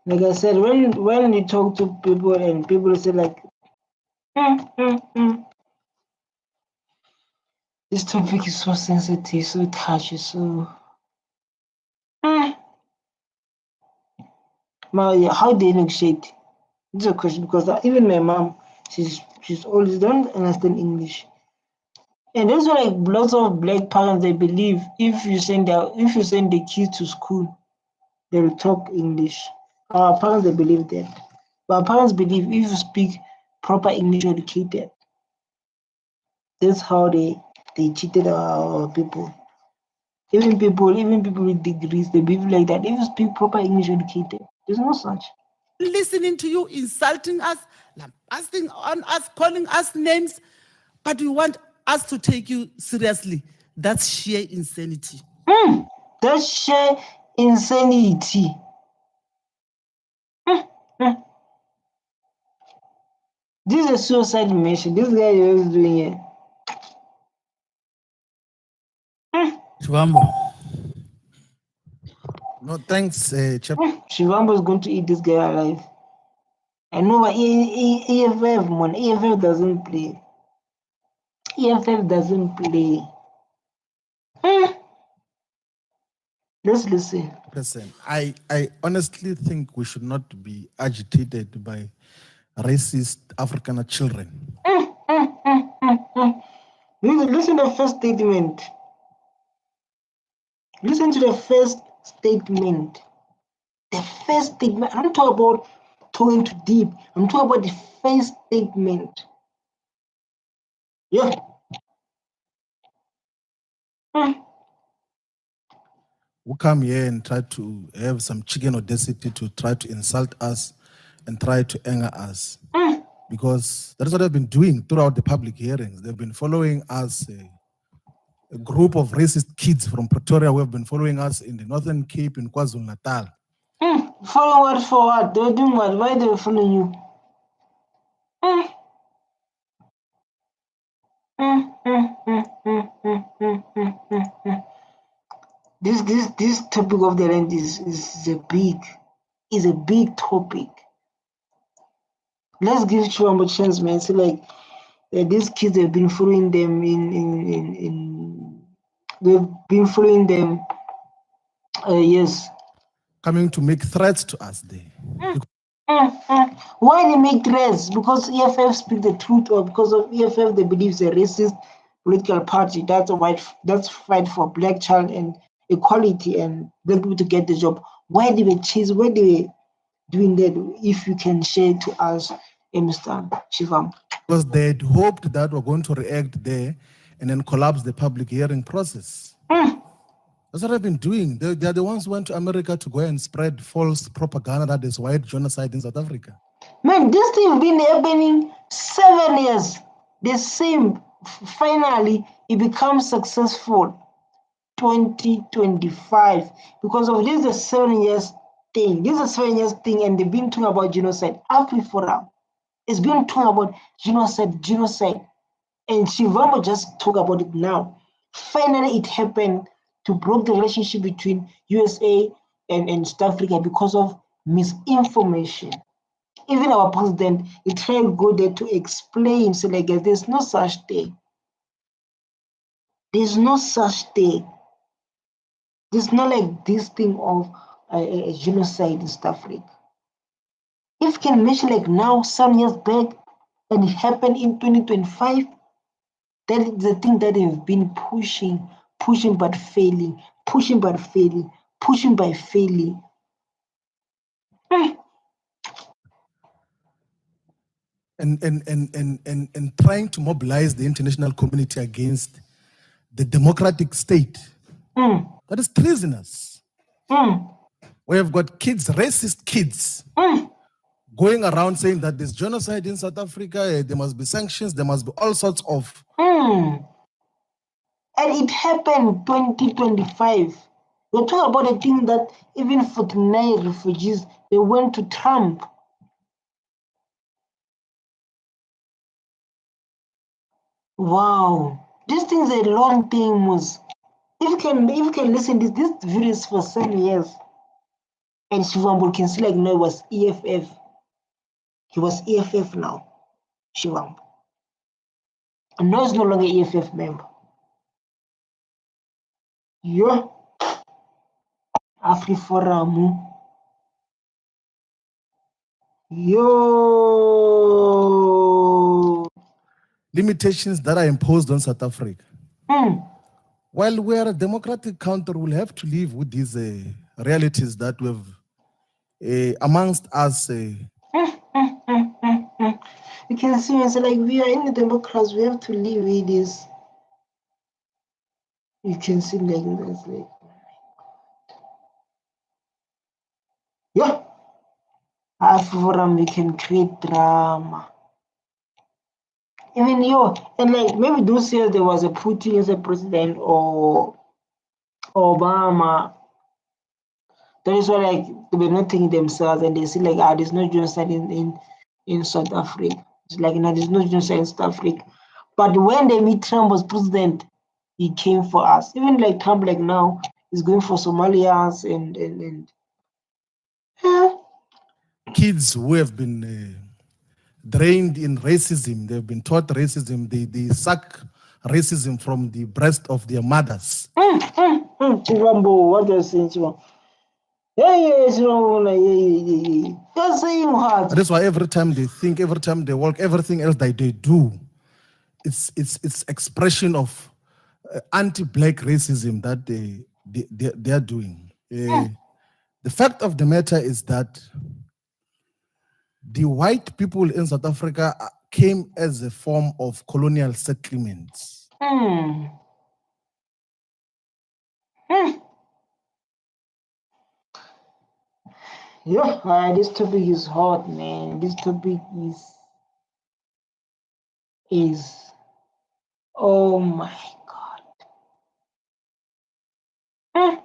Like I said, when you talk to people and people say like, this topic is so sensitive, so touchy, so. How do you negotiate? This is a question because even my mom, she's always don't understand English. And that's why like lots of black parents they believe if you send the kids to school, they will talk English. Our parents they believe that. But our parents believe if you speak proper English educated. That's how they cheated our people. Even people with degrees, they believe like that. If you speak proper English educated, there's no such. Listening to you, insulting us, lambasting on us, calling us names, but you want us to take you seriously. That's sheer insanity. That's sheer insanity. This is a suicide mission. This guy is doing it. Shivambo. No, thanks, Chap. Shivambo is going to eat this guy alive. I know, but EFF, man, EFF doesn't play. EFF doesn't play. Let's listen. Person, I honestly think we should not be agitated by racist Afrikaner children. Listen to the first statement. Listen to the first statement. The first statement. I'm not talking about talking too deep. I'm talking about the first statement. Yeah. Who come here and try to have some chicken audacity to try to insult us and try to anger us. Because that's what they've been doing throughout the public hearings. They've been following us, a group of racist kids from Pretoria who have been following us in the Northern Cape in KwaZulu-Natal. Follow what for what? They're doing what? Why they following you? This topic of the land is a big topic. Let's give Chivambo a chance, man. See, like these kids have been following them they've been following them. Yes. Coming to make threats to us there. Why they make threats? Because EFF speak the truth, or because of EFF they believe it's a racist political party that's fight for black child and equality and black people to get the job. Why do they chase? Why do they doing that? If you can share to us, Mr. Shivam. Because they had hoped that we're going to react there and then collapse the public hearing process. That's what I've been doing. They're the ones who went to America to go and spread false propaganda that there's white genocide in South Africa. Man, this thing been happening 7 years. The same. Finally, it becomes successful. 2025. Because of this, the 7 years thing. This is a 7 years thing, and they've been talking about genocide. AfriForum. It's been talking about genocide. And Shivambo just talk about it now. Finally, it happened to break the relationship between USA and South Africa because of misinformation. Even our president, he tried to go there to explain, so like, there's no such thing. There's no such thing. There's not like this thing of a genocide in South Africa. If you can mention like now, 7 years back, and it happened in 2025, that is the thing that they've been pushing but failing, pushing but failing, pushing by failing. And trying to mobilize the international community against the democratic state. That is treasonous. We have got kids, racist kids, going around saying that there's genocide in South Africa, there must be sanctions, there must be all sorts of. And it happened 2025. We're talking about a thing that even 49 refugees, they went to Trump. Wow, this thing is a long thing, Mus. If you can listen, this video is for 7 years. And Shivambu can see like no, it was EFF. He was EFF now, Shivambu. And now he's no longer EFF member. Yeah. AfriForum. Yo. Limitations that are imposed on South Africa. Mm. While we are a democratic country, we'll have to live with these realities that we've amongst us. You can see it's like we are in the democracy, we have to live with this. You can see like this, like yeah. AfriForum, we can create drama. Even you, and like maybe those years there was a Putin as a president or Obama. That is why like they were not thinking themselves and they see like there's no genocide in South Africa. It's like no, there's no genocide in South Africa. But when they meet Trump was president, he came for us. Even like Trump like now is going for Somalians and kids who have been drained in racism, they've been taught racism, they suck racism from the breast of their mothers. Chivambo, what you're saying, Chivambo? Yeah, you're saying what? That's why every time they think, every time they walk, everything else that they do, it's expression of anti-black racism that they are doing. The fact of the matter is that the white people in South Africa came as a form of colonial settlements. Yeah, this topic is hot, man. This topic is oh my God.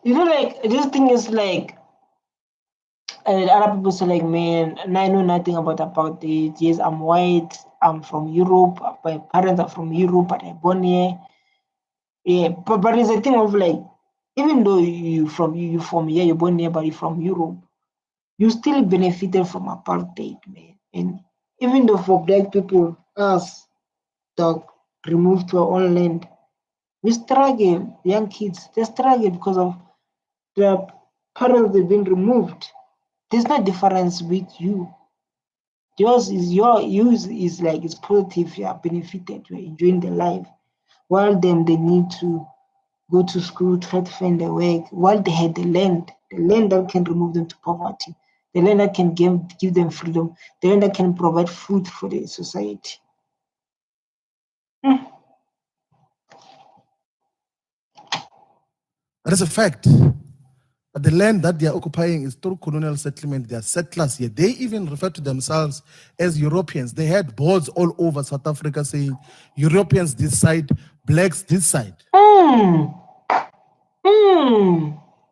You know, like this thing is like other people say like, man, I know nothing about it. Yes, I'm white. I'm from Europe. My parents are from Europe, but I'm born here. Yeah, but it's a thing of like, even though you from here, you're born here, but you're from Europe, you still benefited from apartheid, man. And even though for black people, us, that removed to our own land, we struggle. Young kids, they struggle because of their parents they've been removed. There's no difference with you. Yours is like it's positive, you are benefited, you're enjoying the life. While them they need to go to school, try to find a work, while they had the land that can remove them to poverty, the land that can give them freedom, the land that can provide food for the society. That is a fact. But the land that they are occupying is through colonial settlement. They are settlers here. They even refer to themselves as Europeans. They had boards all over South Africa saying Europeans this side, blacks this side.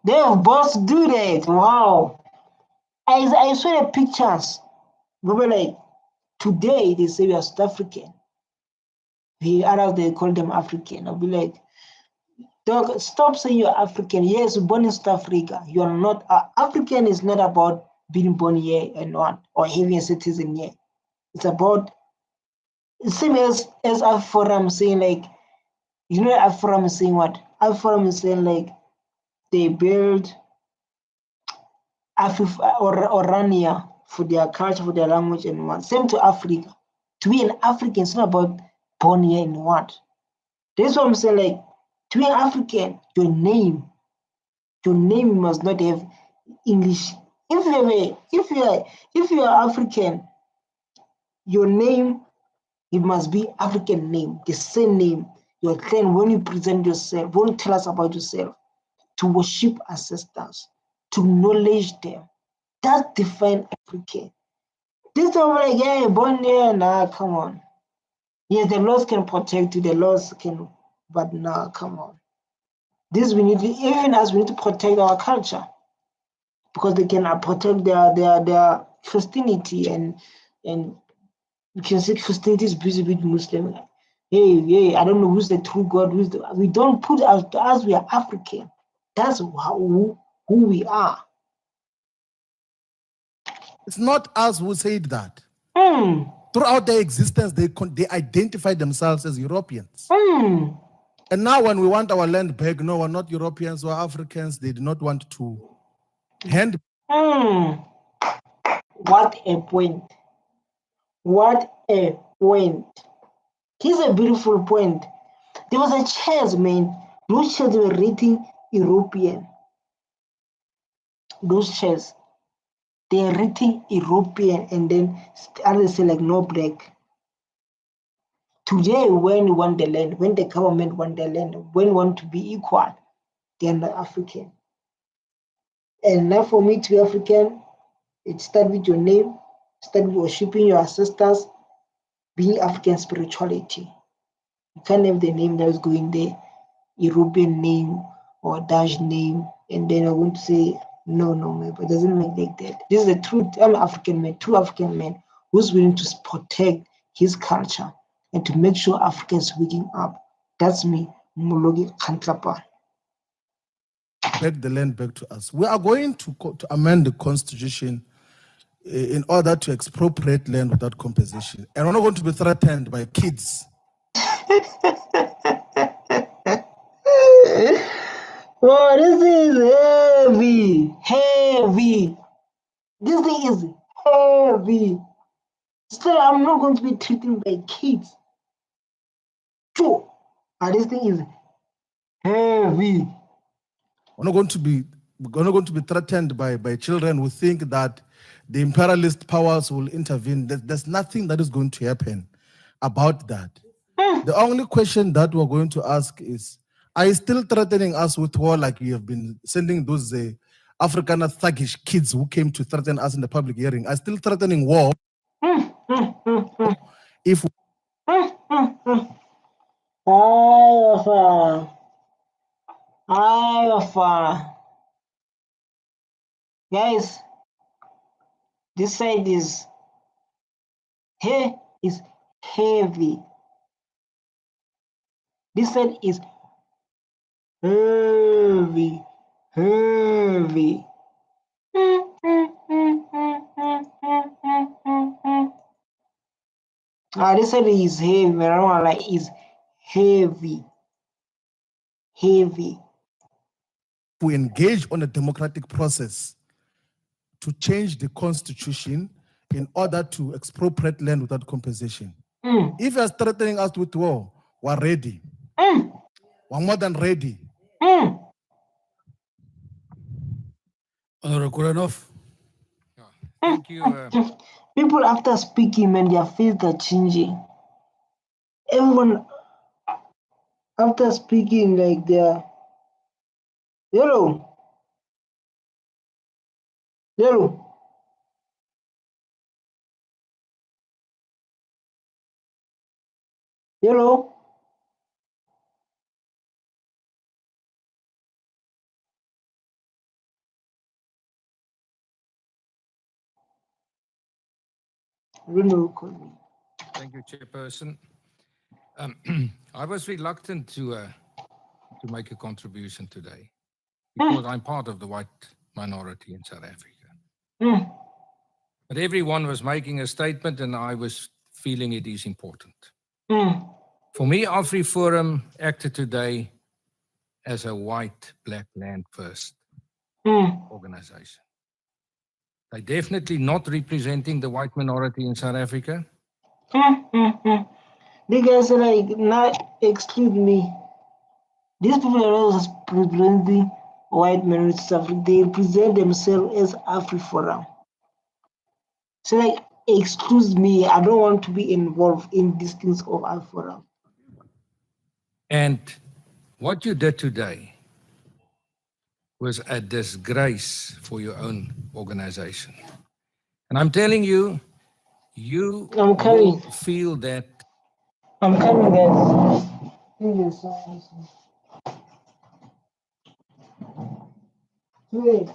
They have boss do that. Wow. I saw the pictures. We were like, today they say we are South African. The others they call them African. I'll be like, dog, stop saying you're African. Yes, you're born in South Africa. You are not African. Is not about being born here and what or having a citizen here. It's about same as AfriForum saying like, you know, AfriForum is saying what? AfriForum is saying like they build Orania for their culture, for their language and what. Same to Africa. To be an African, it's not about born here and what. That's what I'm saying. Like to be an African, your name must not have English. If you are African, your name it must be African name, the same name. Your clan when you present yourself, when you tell us about yourself, to worship ancestors, to acknowledge them. That define African. This time like, yeah, born there, nah, come on. Yes, the laws can protect you, the laws can, but nah, come on. This we need, even as we need to protect our culture, because they can protect their Christianity and you can say Christianity is busy with Muslim. Hey, I don't know who's the true God. We don't put us we are African. That's who who we are. It's not us who said that. Mm. Throughout their existence, they identified themselves as Europeans. Mm. And now when we want our land back, no, we're not Europeans, we're Africans. They do not want to hand. Mm. What a point. What a point. Here's a beautiful point. There was a chairs, man. Those chairs were written European. Those chairs, they are written European and then others say like no black. Today, when we want the land, when the government want the land, when we want to be equal, they are not African. And now for me to be African, it starts with your name, start with worshiping your ancestors, being African spirituality. You can't have the name that is going there, European name or Dutch name, and then I want to say, no, man, but it doesn't make like that. This is the truth. I'm an African man, true African man, who's willing to protect his culture and to make sure Africa is waking up. That's me, Mologi Kantlapa. Back the land back to us. We are going to amend the constitution in order to expropriate land without compensation. And we're not going to be threatened by kids. Oh, this is heavy, heavy. This thing is heavy. Still, I'm not going to be treated by kids. True. And this thing is heavy. We're not going to be threatened by children who think that the imperialist powers will intervene. There's nothing that is going to happen about that. The only question that we're going to ask is, are you still threatening us with war like you have been sending those African thuggish kids who came to threaten us in the public hearing? Are you still threatening war? If Guys, this side is here is heavy. This side is heavy, heavy. This side is heavy, man. I don't want like is heavy, heavy. we engage on a democratic process to change the constitution in order to expropriate land without compensation. If you're threatening us with war, we're ready. We're more than ready. Honorable Kuranov. Thank you. People after speaking, man, their faces are changing. Everyone after speaking, like they're yellow. Thank you, Chairperson. I was reluctant to make a contribution today because I'm part of the white minority in South Africa. But everyone was making a statement and I was feeling it is important. For me, AfriForum acted today as a white, black land first organization. They're definitely not representing the white minority in South Africa. They guys are like, not exclude me. These people are always representing white minorities. They represent themselves as AfriForum. So like, excuse me, I don't want to be involved in these things of AfriForum. And what you did today was a disgrace for your own organization. And I'm telling you, you will feel that. I'm coming, guys. Please.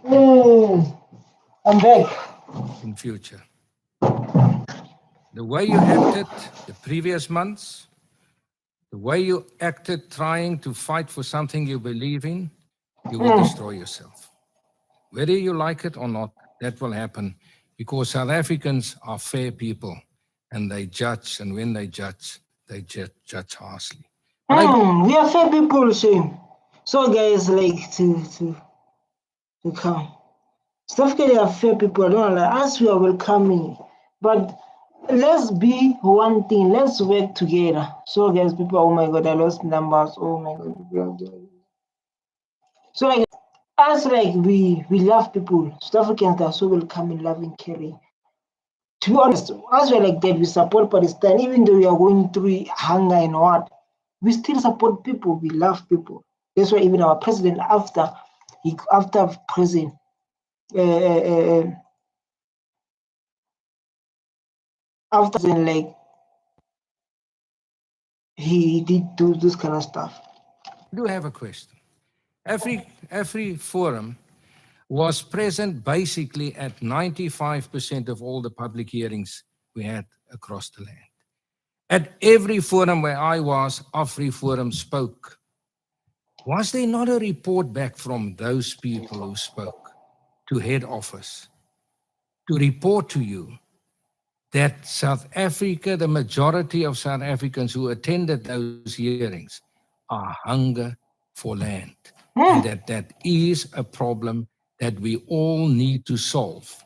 I'm back. In future. The way you acted the previous months, the way you acted trying to fight for something you believe in, you will destroy yourself. Whether you like it or not, that will happen because South Africans are fair people and they judge, and when they judge harshly. We are fair people, Shane. So guys like to come. South Africa are fair people, I don't like us, we are welcoming. But let's be one thing, let's work together. So guys, people, oh my god, I lost numbers. Oh my god. So like us, like we love people. South Africans are so welcoming, loving, caring. To be honest, as we're like that, we support Palestine, even though we are going through hunger and what, we still support people, we love people. That's why even our president, after prison, like he did do this kind of stuff. I do have a question. AfriForum was present basically at 95% of all the public hearings we had across the land. At every forum where I was, AfriForum spoke. Was there not a report back from those people who spoke to head office to report to you that South Africa, the majority of South Africans who attended those hearings are hunger for land, and that is a problem that we all need to solve?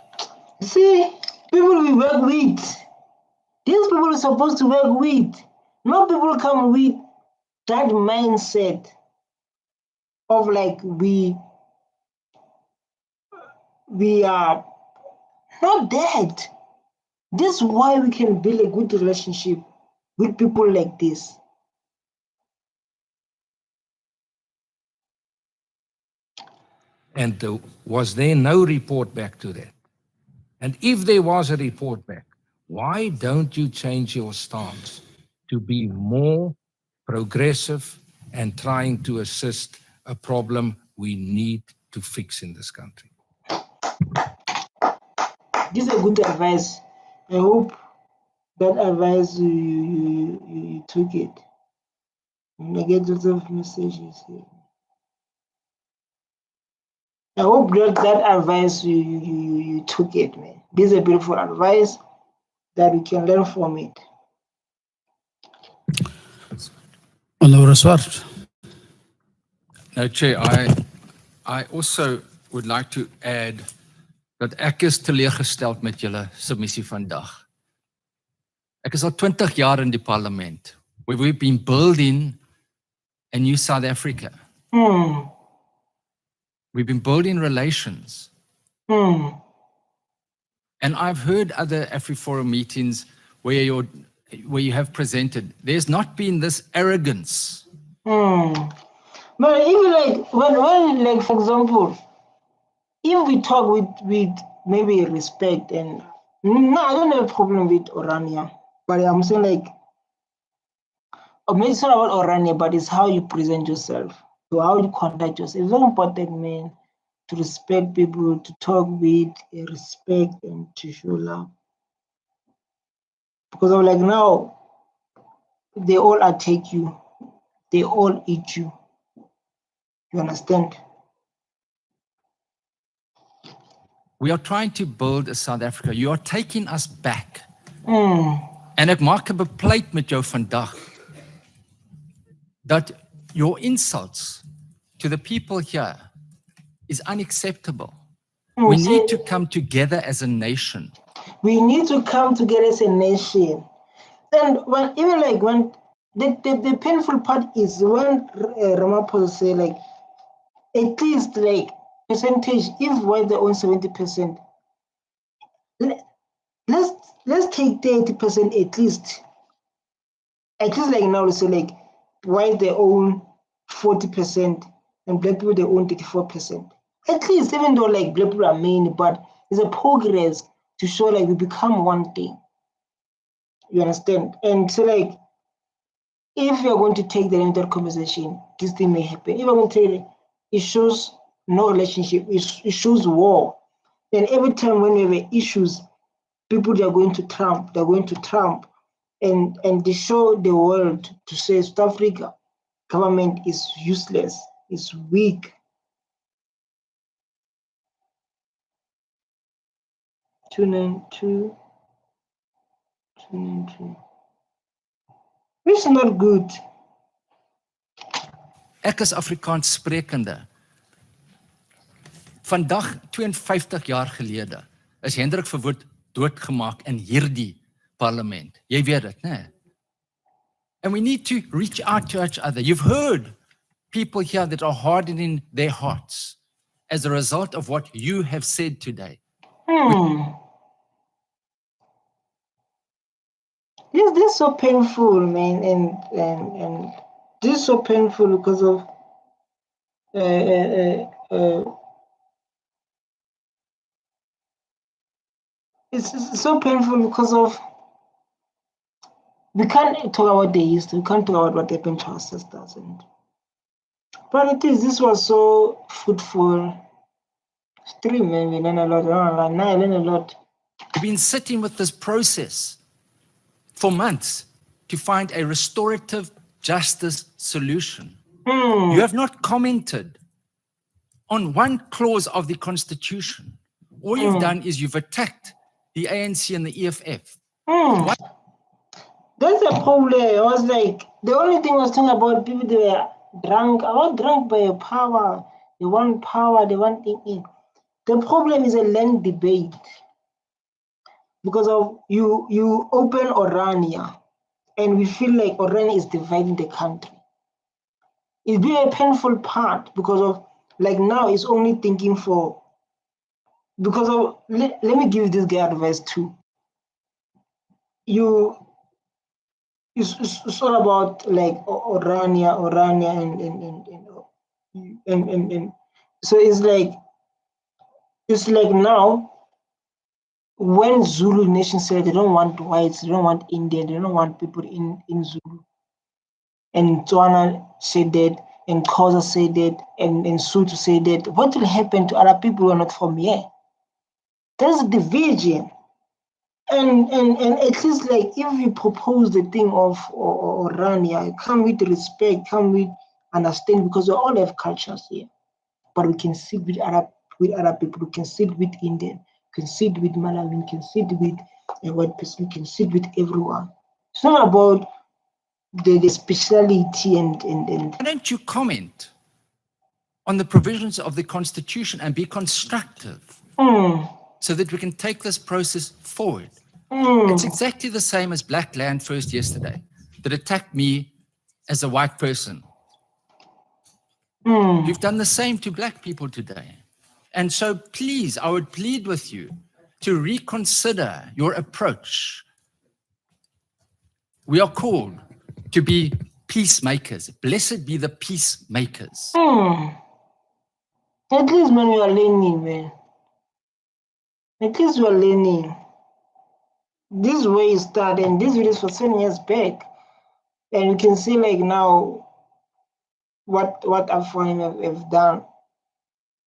See, people we work with, these people are supposed to work with. No people come with that mindset of like we are not dead. This is why we can build a good relationship with people like this. And was there no report back to that? And if there was a report back, why don't you change your stance to be more progressive and trying to assist a problem we need to fix in this country? This is a good advice. I hope that advice you took it. I get lots of messages here. I hope that advice you took it, man. This is a beautiful advice that we can learn from it. No, Chair, I also would like to add dat ek is teleurgesteld met julle submissie vandag. Ek is al 20 jaar in die parlement. We've been building a new South Africa. We've been building relations. And I've heard other AfriForum meetings where you have presented. There's not been this arrogance. But even like when like for example, if we talk with maybe respect and no, I don't have a problem with Orania, but I'm saying like, or maybe it's not about Orania, but it's how you present yourself, so how you conduct yourself. It's very important, man, to respect people, to talk with respect and to show love. Because I'm like now, they all attack you, they all eat you. You understand? We are trying to build a South Africa. You are taking us back. En ek maak 'n bepleit met jou vandag dat your insults to the people here is unacceptable. We need to come together as a nation. We need to come together as a nation. And when even like when the painful part is when Ramaphosa say like at least like percentage, if white they own 70%, let's take 30% at least. At least like now, let's say like white they own 40% and black people they own 34%. At least, even though like black people are many, but there's a progress to show like we become one thing. You understand? And so like if you're going to take the entire conversation, this thing may happen. If I'm going to tell you, it shows no relationship. It shows war. And every time when we have issues, people they are going to Trump. They're going to Trump, and they show the world to say South Africa government is useless, is weak. 292, 292. It's not good. Ek is Afrikaans sprekende. Vandag 52 jaar gelede is Hendrik Verwoerd doodgemaak in hierdie parlement. Jy weet dit, né? And we need to reach out to each other. You've heard people here that are hardening their hearts as a result of what you have said today. This is so painful, man, and this is so painful because of it's so painful because of we can't talk about the history, we can't talk about what happened to our sisters, but it is this was so fruitful. Stream, man, we learn a lot. I learn a lot. We've been sitting with this process for months to find a restorative justice solution. You have not commented on one clause of the Constitution. All you've done is you've attacked the ANC and the EFF. That's a problem. I was like, the only thing I was talking about people they were drunk. I was drunk by power. They want power, they want thinking. The problem is a land debate. Because of you open Orania and we feel like Orania is dividing the country. It's been a painful part because of like now it's only thinking for because of let me give this guy advice too. It's all about like Orania and so it's like now when Zulu nation said they don't want whites, they don't want Indian, they don't want people in Zulu. And Tswana said that, and Xhosa said that, and Sotho said that. What will happen to other people who are not from here? There's a division. And at least like if you propose the thing of Orania, come with respect, come with understanding, because we all have cultures here. But we can sit with other people, we can sit with Indian, we can sit with Malawi, we can sit with a white person, we can sit with everyone. It's not about the speciality and Why don't you comment on the provisions of the Constitution and be constructive so that we can take this process forward? It's exactly the same as Black Land First yesterday that attacked me as a white person. You've done the same to black people today. And so please, I would plead with you to reconsider your approach. We are called to be peacemakers. Blessed be the peacemakers. At least when we are learning, man. At least we are learning. This way started, and this video is for 7 years back. And you can see like now what AfriForum have done.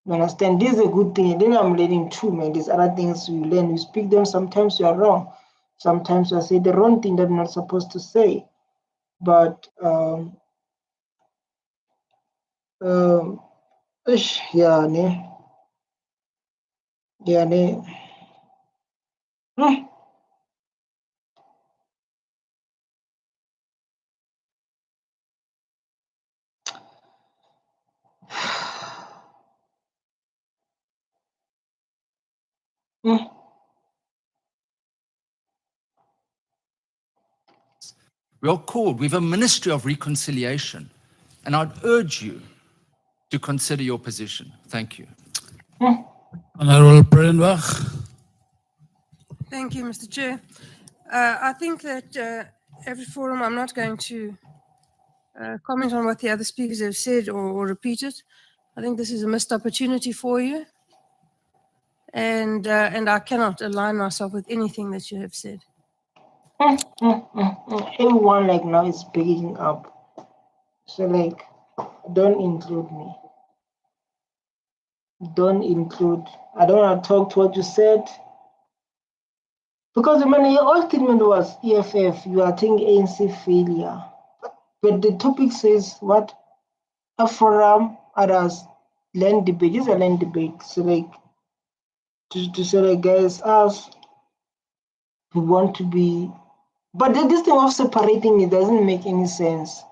You understand? This is a good thing. And then I'm learning too, man. There's other things we learn. We speak them, sometimes you are wrong. Sometimes I say the wrong thing that I'm not supposed to say. But yeah, ne. Yeah, ne. We are called, we have a ministry of reconciliation. And I'd urge you to consider your position. Thank you. Honorable Brenbach. Thank you, Mr. Chair. I think that AfriForum, I'm not going to comment on what the other speakers have said or repeated. I think this is a missed opportunity for you. And I cannot align myself with anything that you have said. Everyone like now is picking up. So like, don't include me. don't include. I don't want to talk to what you said. Because your whole statement was EFF, you are taking ANC failure. But the topic says what? AfriForum, others, land debate. This is a land debate. So to say like, guys, us, we want to be, but this thing of separating it doesn't make any sense.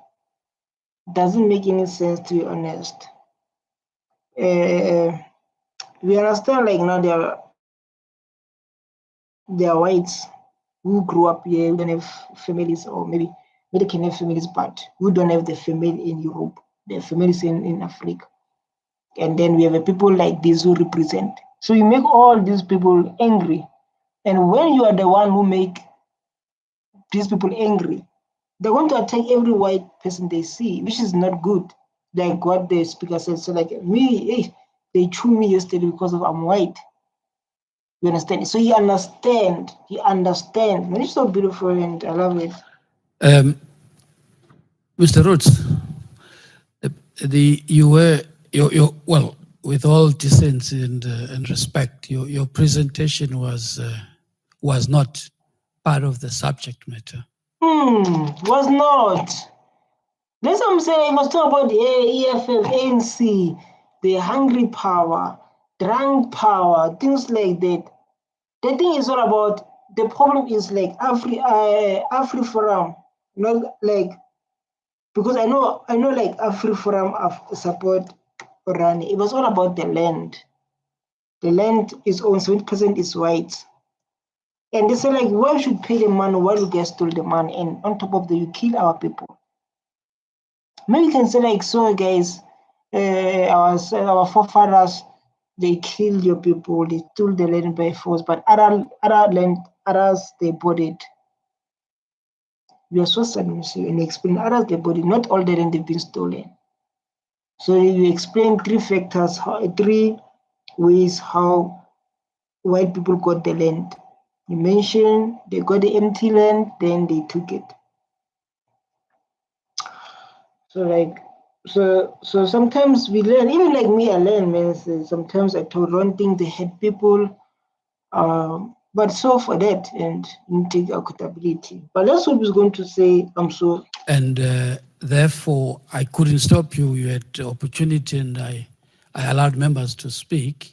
Doesn't make any sense, to be honest. We understand like now they are whites who grew up here, who don't have families, or maybe they can have families, but who don't have the family in Europe, the families in Africa. And then we have people like this who represent. So you make all these people angry. And when you are the one who make these people angry, they want to attack every white person they see, which is not good. Like what the speaker said. So like me, hey, they threw me yesterday because of I'm white. You understand? So he understand. Man, it's so beautiful and I love it. Mr. Roots, well, with all decency and respect, your presentation was not part of the subject matter. Was not. That's what I'm saying. I must talk about the EFF, ANC, the hungry power, drunk power, things like that. The thing is all about, the problem is like AfriForum, not like, because I know like AfriForum support Orania. It was all about the land. The land is owned, 70% is white. And they say like, why should pay the money while you guys stole the money, and on top of that, you kill our people. Maybe you can say like, so guys, our forefathers, they killed your people, they stole the land by force, but others they bought it. You are so submissive and explain others they bought it. Not all the land they've been stolen. So you explain three ways how white people got the land. You mentioned they got the empty land, then they took it. So sometimes we learn, even like me, I learn, man. So sometimes I told wrong things, they hate people, but so for that, and you take accountability. But that's what I was going to say. I'm so. And therefore, I couldn't stop you. You had the opportunity, and I allowed members to speak,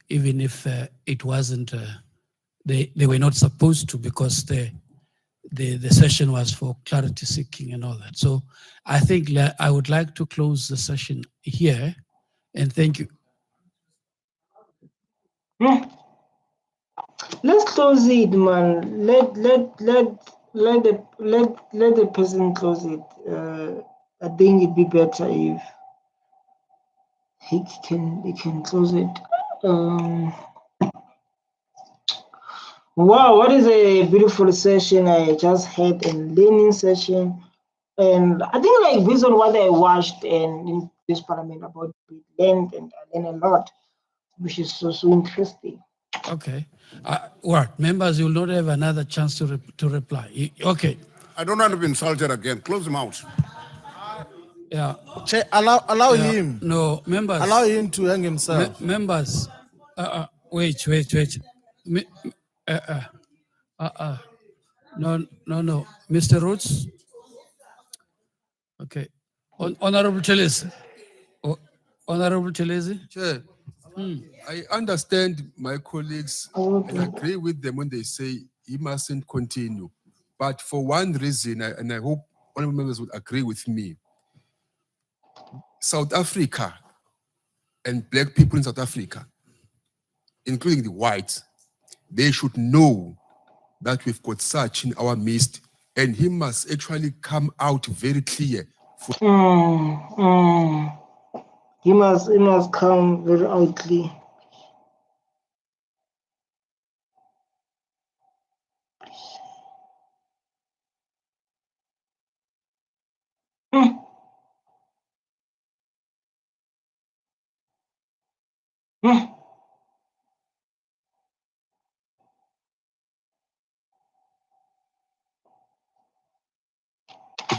even if it wasn't, they were not supposed to, because the session was for clarity seeking and all that. So I think I would like to close the session here, and thank you. Let's close it, man. Let the person close it. I think it'd be better if he can close it. Wow, what is a beautiful session I just had, a learning session. And I think like based on what I watched and in this parliament about land, and I learned a lot, which is so interesting. Okay. What? Members, you will not have another chance to reply. Okay. I don't want to be insulted again. Close him out. Yeah. Chair, allow Yeah. him. No, members. Allow him to hang himself. Members. Wait. No. Mr. Roots. Okay. Honorable Chelese. Honorable Chelese. Chair, I understand my colleagues and agree with them when they say he mustn't continue. But for one reason, and I hope all members would agree with me, South Africa and black people in South Africa, including the whites, they should know that we've got such in our midst, and he must actually come out very clear. He must come very out clear.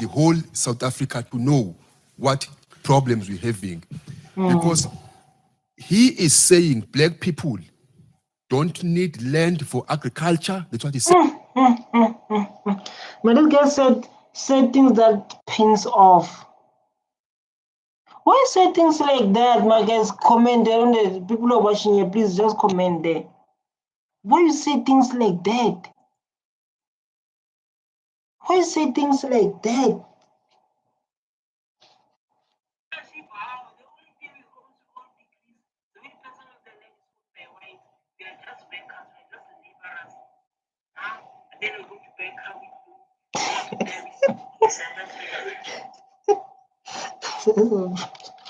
The whole South Africa to know what problems we're having. Because he is saying black people don't need land for agriculture. That's what he said. But this guy said things that pins off. Why say things like that, my guys? Comment there on the people who are watching here. Please just comment there. Why you say things like that? Why you say things like that?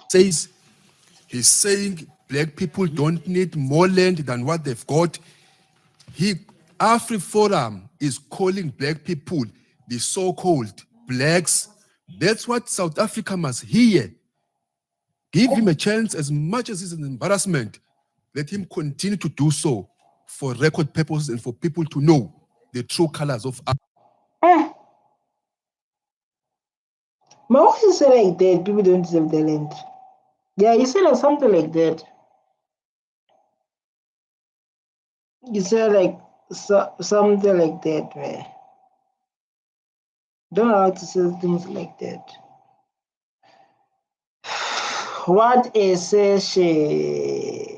Says he's saying black people don't need more land than what they've got. AfriForum is calling black people the so-called blacks. That's what South Africa must hear. Give him a chance. As much as it's an embarrassment, let him continue to do so for record purposes and for people to know the true colors of Africa. But why you say like that? People don't deserve the land. Yeah, you said like something like that. You said like something like that, man. Don't know how to say things like that. What a session.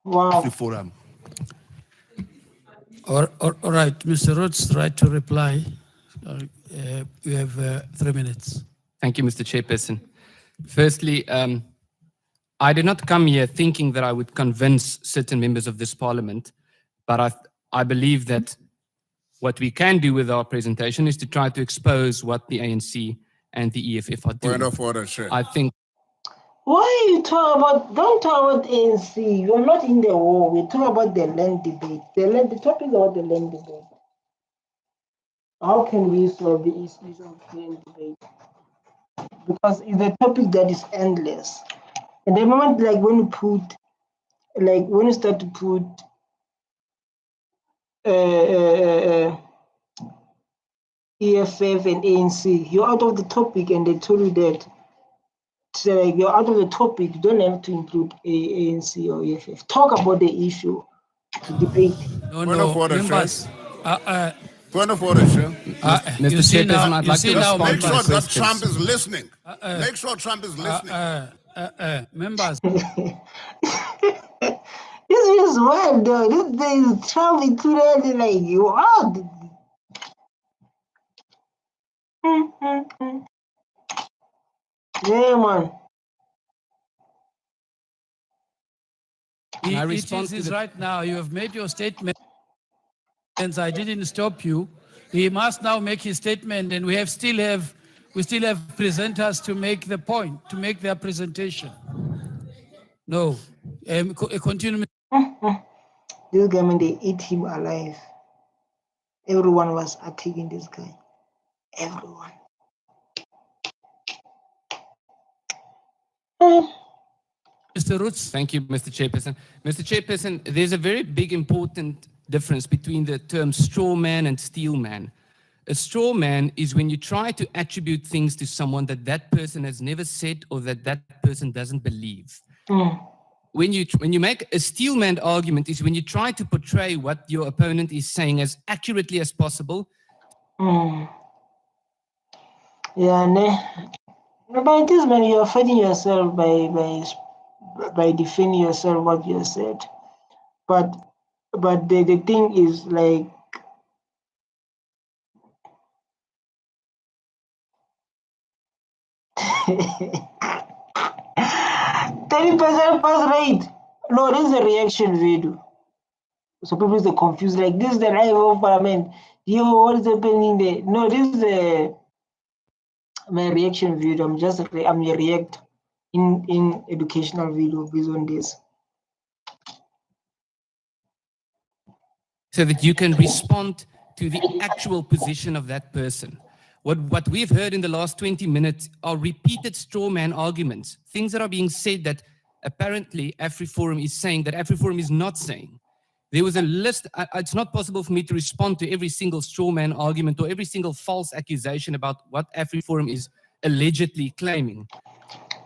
Wow. AfriForum. All right, Mr. Rhodes, right to reply. You have 3 minutes. Thank you, Mr. Chairperson. Firstly, I did not come here thinking that I would convince certain members of this parliament, but I believe that what we can do with our presentation is to try to expose what the ANC and the EFF are doing. Point of order, sure. I think. Why you talk about, don't talk about ANC. You're not in the war. We talk about the land debate. The topic is about the land debate. How can we solve the issues of land debate? Because it's a topic that is endless. And the moment, like when you start to put EFF and ANC, you're out of the topic, and they told you that. So like you're out of the topic, you don't have to include ANC or EFF. Talk about the issue, the debate. Point of order, members. Point of order, sure. Mr. Chairperson, I'd like to respond Make to sure the that questions. Trump is listening. Make sure Trump is listening. Members. This is wild, though. This is Trump included, like you are. Yeah, man. It is right now. You have made your statement. I didn't stop you. He must now make his statement, and we still have presenters to make the point, to make their presentation. No, continue. This guy, man, they eat him alive. Everyone was attacking this guy. Everyone. Mr. Roots. Thank you, Mr. Chairperson. Mr. Chairperson, there's a very big important difference between the term straw man and steel man. A straw man is when you try to attribute things to someone that that person has never said or that that person doesn't believe. When you make a steel man argument is when you try to portray what your opponent is saying as accurately as possible. Yeah, by this man, you're fighting yourself by defending yourself what you said. But the thing is like 30% pass rate. No, this is a reaction video. So people are confused. Like this is the live of parliament. Yo, what is happening there? No, this is my reaction video. I'm a react in educational video based on this. So that you can respond to the actual position of that person. What we've heard in the last 20 minutes are repeated straw man arguments, things that are being said that apparently AfriForum is saying that AfriForum is not saying. There was a list. It's not possible for me to respond to every single straw man argument or every single false accusation about what AfriForum is allegedly claiming.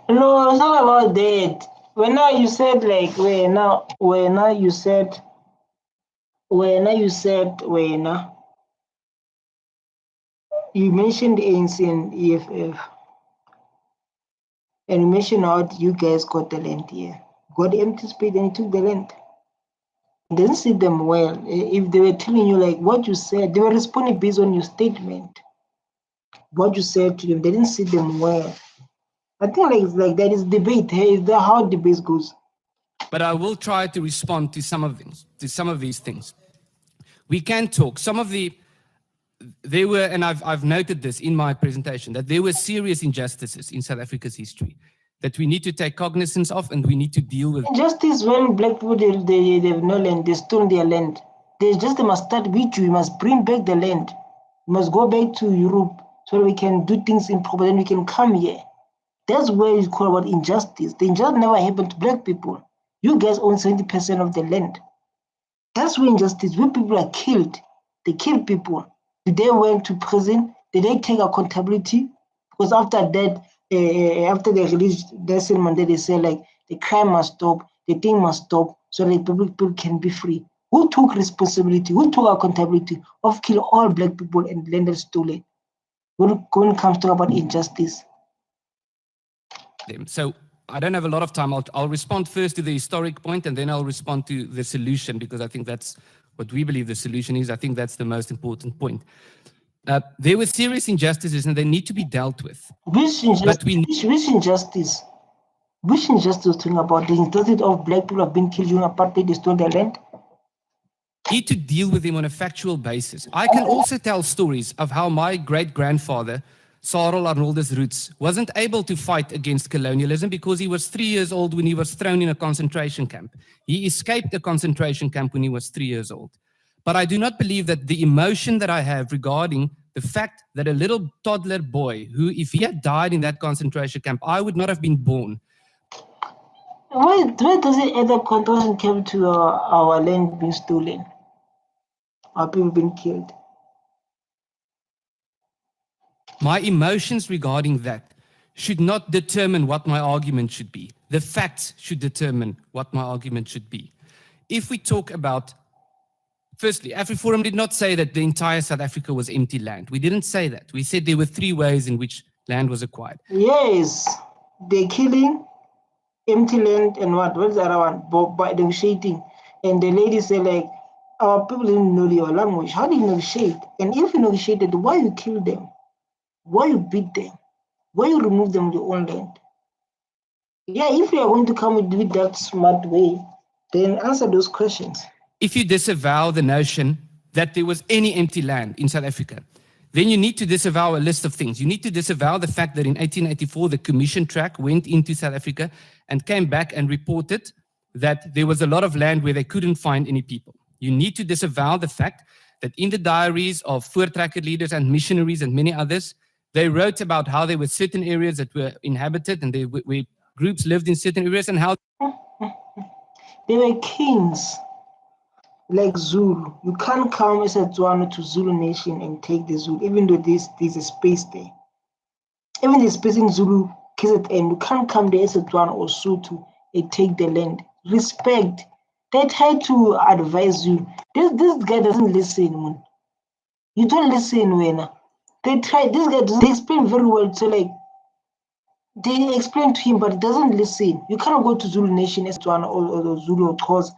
No, it's not about that. When now you said like you mentioned ANC and EFF, and you mentioned how you guys got the land here. Got empty space and you took the land. Didn't see them well. If they were telling you like what you said, they were responding based on your statement. What you said to them, they didn't see them well. I think like that is debate. Hey, is that how debate goes? But I will try to respond to some of these things. We can talk. There were, and I've noted this in my presentation, that there were serious injustices in South Africa's history that we need to take cognizance of and we need to deal with. Justice when black people they have no land, they stole their land. They must start with you. You must bring back the land. You must go back to Europe so that we can do things improper. Then we can come here. That's where you call about injustice. The injustice never happened to black people. You guys own 70% of the land. That's where injustice. When people are killed, they kill people. Did they went to prison? Did they take accountability? Because after that, after they released Nelson Mandela, they say like the crime must stop, the thing must stop, so that people can be free. Who took responsibility? Who took accountability of killing all black people and land stolen? When it comes to about injustice. So I don't have a lot of time. I'll respond first to the historic point and then I'll respond to the solution because I think that's what we believe the solution is. I think that's the most important point. There were serious injustices and they need to be dealt with. Which injustice? Which injustice talking about? The injustice of black people have been killed during apartheid, they stole their land? Need to deal with them on a factual basis. I can also tell stories of how my great-grandfather, Sarel Arnoldus Roots, wasn't able to fight against colonialism because he was 3 years old when he was thrown in a concentration camp. He escaped a concentration camp when he was 3 years old. But I do not believe that the emotion that I have regarding the fact that a little toddler boy who, if he had died in that concentration camp, I would not have been born. Where does it end up concentration camp to our land being stolen? Our people being killed? My emotions regarding that should not determine what my argument should be. The facts should determine what my argument should be. If we talk about, firstly, AfriForum did not say that the entire South Africa was empty land. We didn't say that. We said there were 3 ways in which land was acquired. Yes, they're killing, empty land, and what's the other one? By negotiating. And the lady said like, our people didn't know your language. How do you negotiate? And if you negotiated, why you kill them? Why you beat them? Why you remove them from your own land? Yeah, if you are going to come with that smart way, then answer those questions. If you disavow the notion that there was any empty land in South Africa, then you need to disavow a list of things. You need to disavow the fact that in 1884, the commission track went into South Africa and came back and reported that there was a lot of land where they couldn't find any people. You need to disavow the fact that in the diaries of Voortrekker leaders and missionaries and many others, they wrote about how there were certain areas that were inhabited and where groups lived in certain areas and how they were kings like Zulu. You can't come as a Tswana to Zulu nation and take the Zulu, even though there's a space there. Even the space in Zulu, KZN, you can't come there as a Tswana or Sotho and take the land. Respect. They try to advise you. This guy doesn't listen, man. You don't listen, when they try. This guy doesn't explain very well. So like, they explain to him, but he doesn't listen. You cannot go to Zulu nation as Tswana or Zulu or Xhosa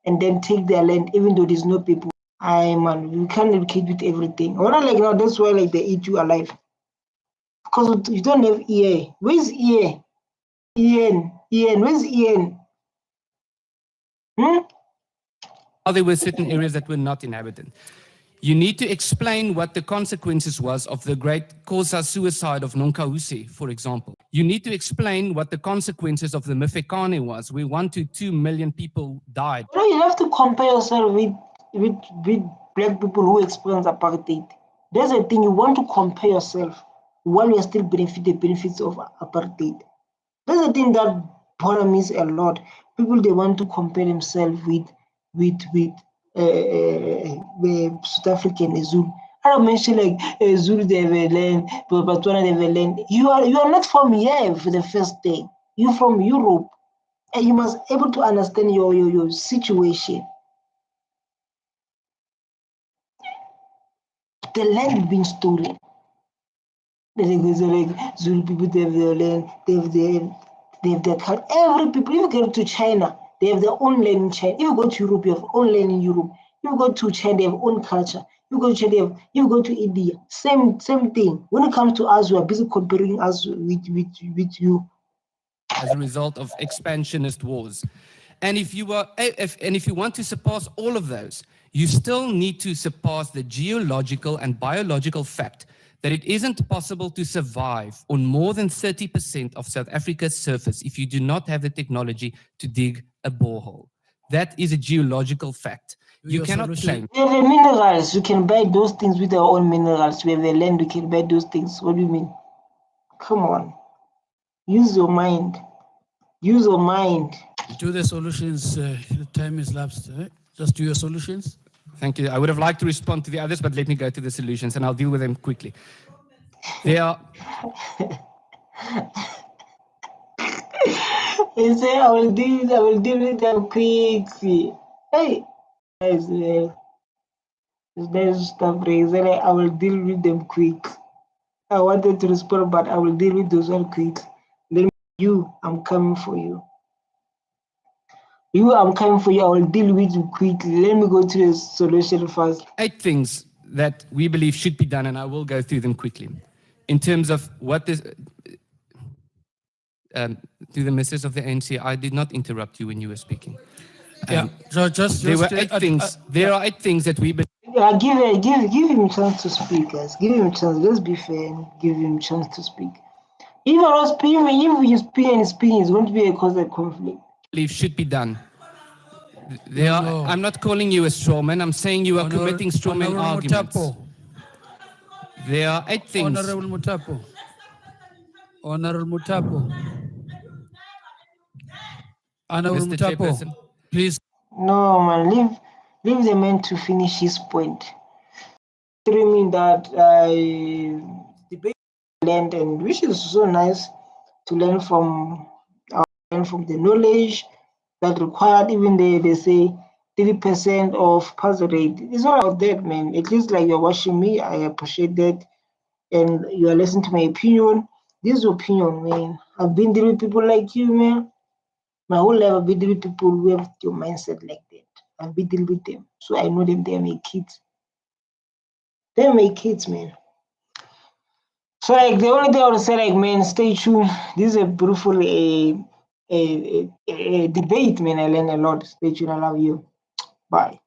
and then take their land, even though there's no people. Man, you can't educate with everything. Or like now, that's why like they eat you alive. Because you don't have ear. Where's ear? Ian, where's Ian? there were certain areas that were not inhabited. You need to explain what the consequences was of the great Xhosa suicide of Nonkahuse, for example. You need to explain what the consequences of the Mfecane was, where 1 to 2 million people died. You have to compare yourself with black people who experienced apartheid. That's the thing, you want to compare yourself while you're still the benefits of apartheid. That's the thing that bothers me a lot. People, they want to compare themselves with the South African Zulu. I don't mention like Zulu they have a land, but Botswana they have a land. You are not from here for the first day. You're from Europe, and you must be able to understand your situation. The land is being stolen. Like Zulu people, they have their land, they have their culture. Every people, if you go to China, they have their own land in China. If you go to Europe, you have own land in Europe. If you go to China, they have own culture. If you go to China, if you go to India, same thing. When it comes to us, we are busy comparing us with you. As a result of expansionist wars. And if you want to surpass all of those, you still need to surpass the geological and biological fact that it isn't possible to survive on more than 30% of South Africa's surface if you do not have the technology to dig a borehole. That is a geological fact. You cannot claim. We have the minerals. You can buy those things with our own minerals. We have the land. We can buy those things. What do you mean? Come on. Use your mind. Use your mind. Do the solutions. The time is lapsed. Just do your solutions. Thank you. I would have liked to respond to the others, but let me go to the solutions and I'll deal with them quickly. They are. He said, I will deal with them quickly. Hey, there's stuff. He said, I will deal with them quick. I wanted to respond, but I will deal with those one quick. Then I'm coming for you. I'm coming for you. I will deal with you quickly. Let me go to the solution first. 8 things that we believe should be done, and I will go through them quickly. In terms of what is, to the members of the ANC, I did not interrupt you when you were speaking. Yeah, just there were 8 things. There are 8 things that we believe. Give him a chance to speak, guys. Give him a chance. Let's be fair and give him a chance to speak. If I was speaking, if you speak and speaking, it's going to be a cause of conflict. Believe should be done. I'm not calling you a strawman. I'm saying you are committing strawman arguments. Mutapo. There are 8 things. Honorable Mutapo. Honorable Mutapo. Honorable Mr. Mutapo, Chairperson. please. No, man. Leave the man to finish his point. Mean that I debate land, and which is so nice to learn from the knowledge that required. Even they say 30% of pass rate. It's all about that, man. At least like you're watching me, I appreciate that, and you are listening to my opinion. This is opinion, man. I've been dealing with people like you, man. My whole life I've been dealing with people who have your mindset like that. I've been dealing with them, so I know them. They're my kids. They're my kids, man. So like the only thing I would say, like, man, stay tuned. This is a beautiful debate, man. I learned a lot. Stay tuned. I love you. Bye.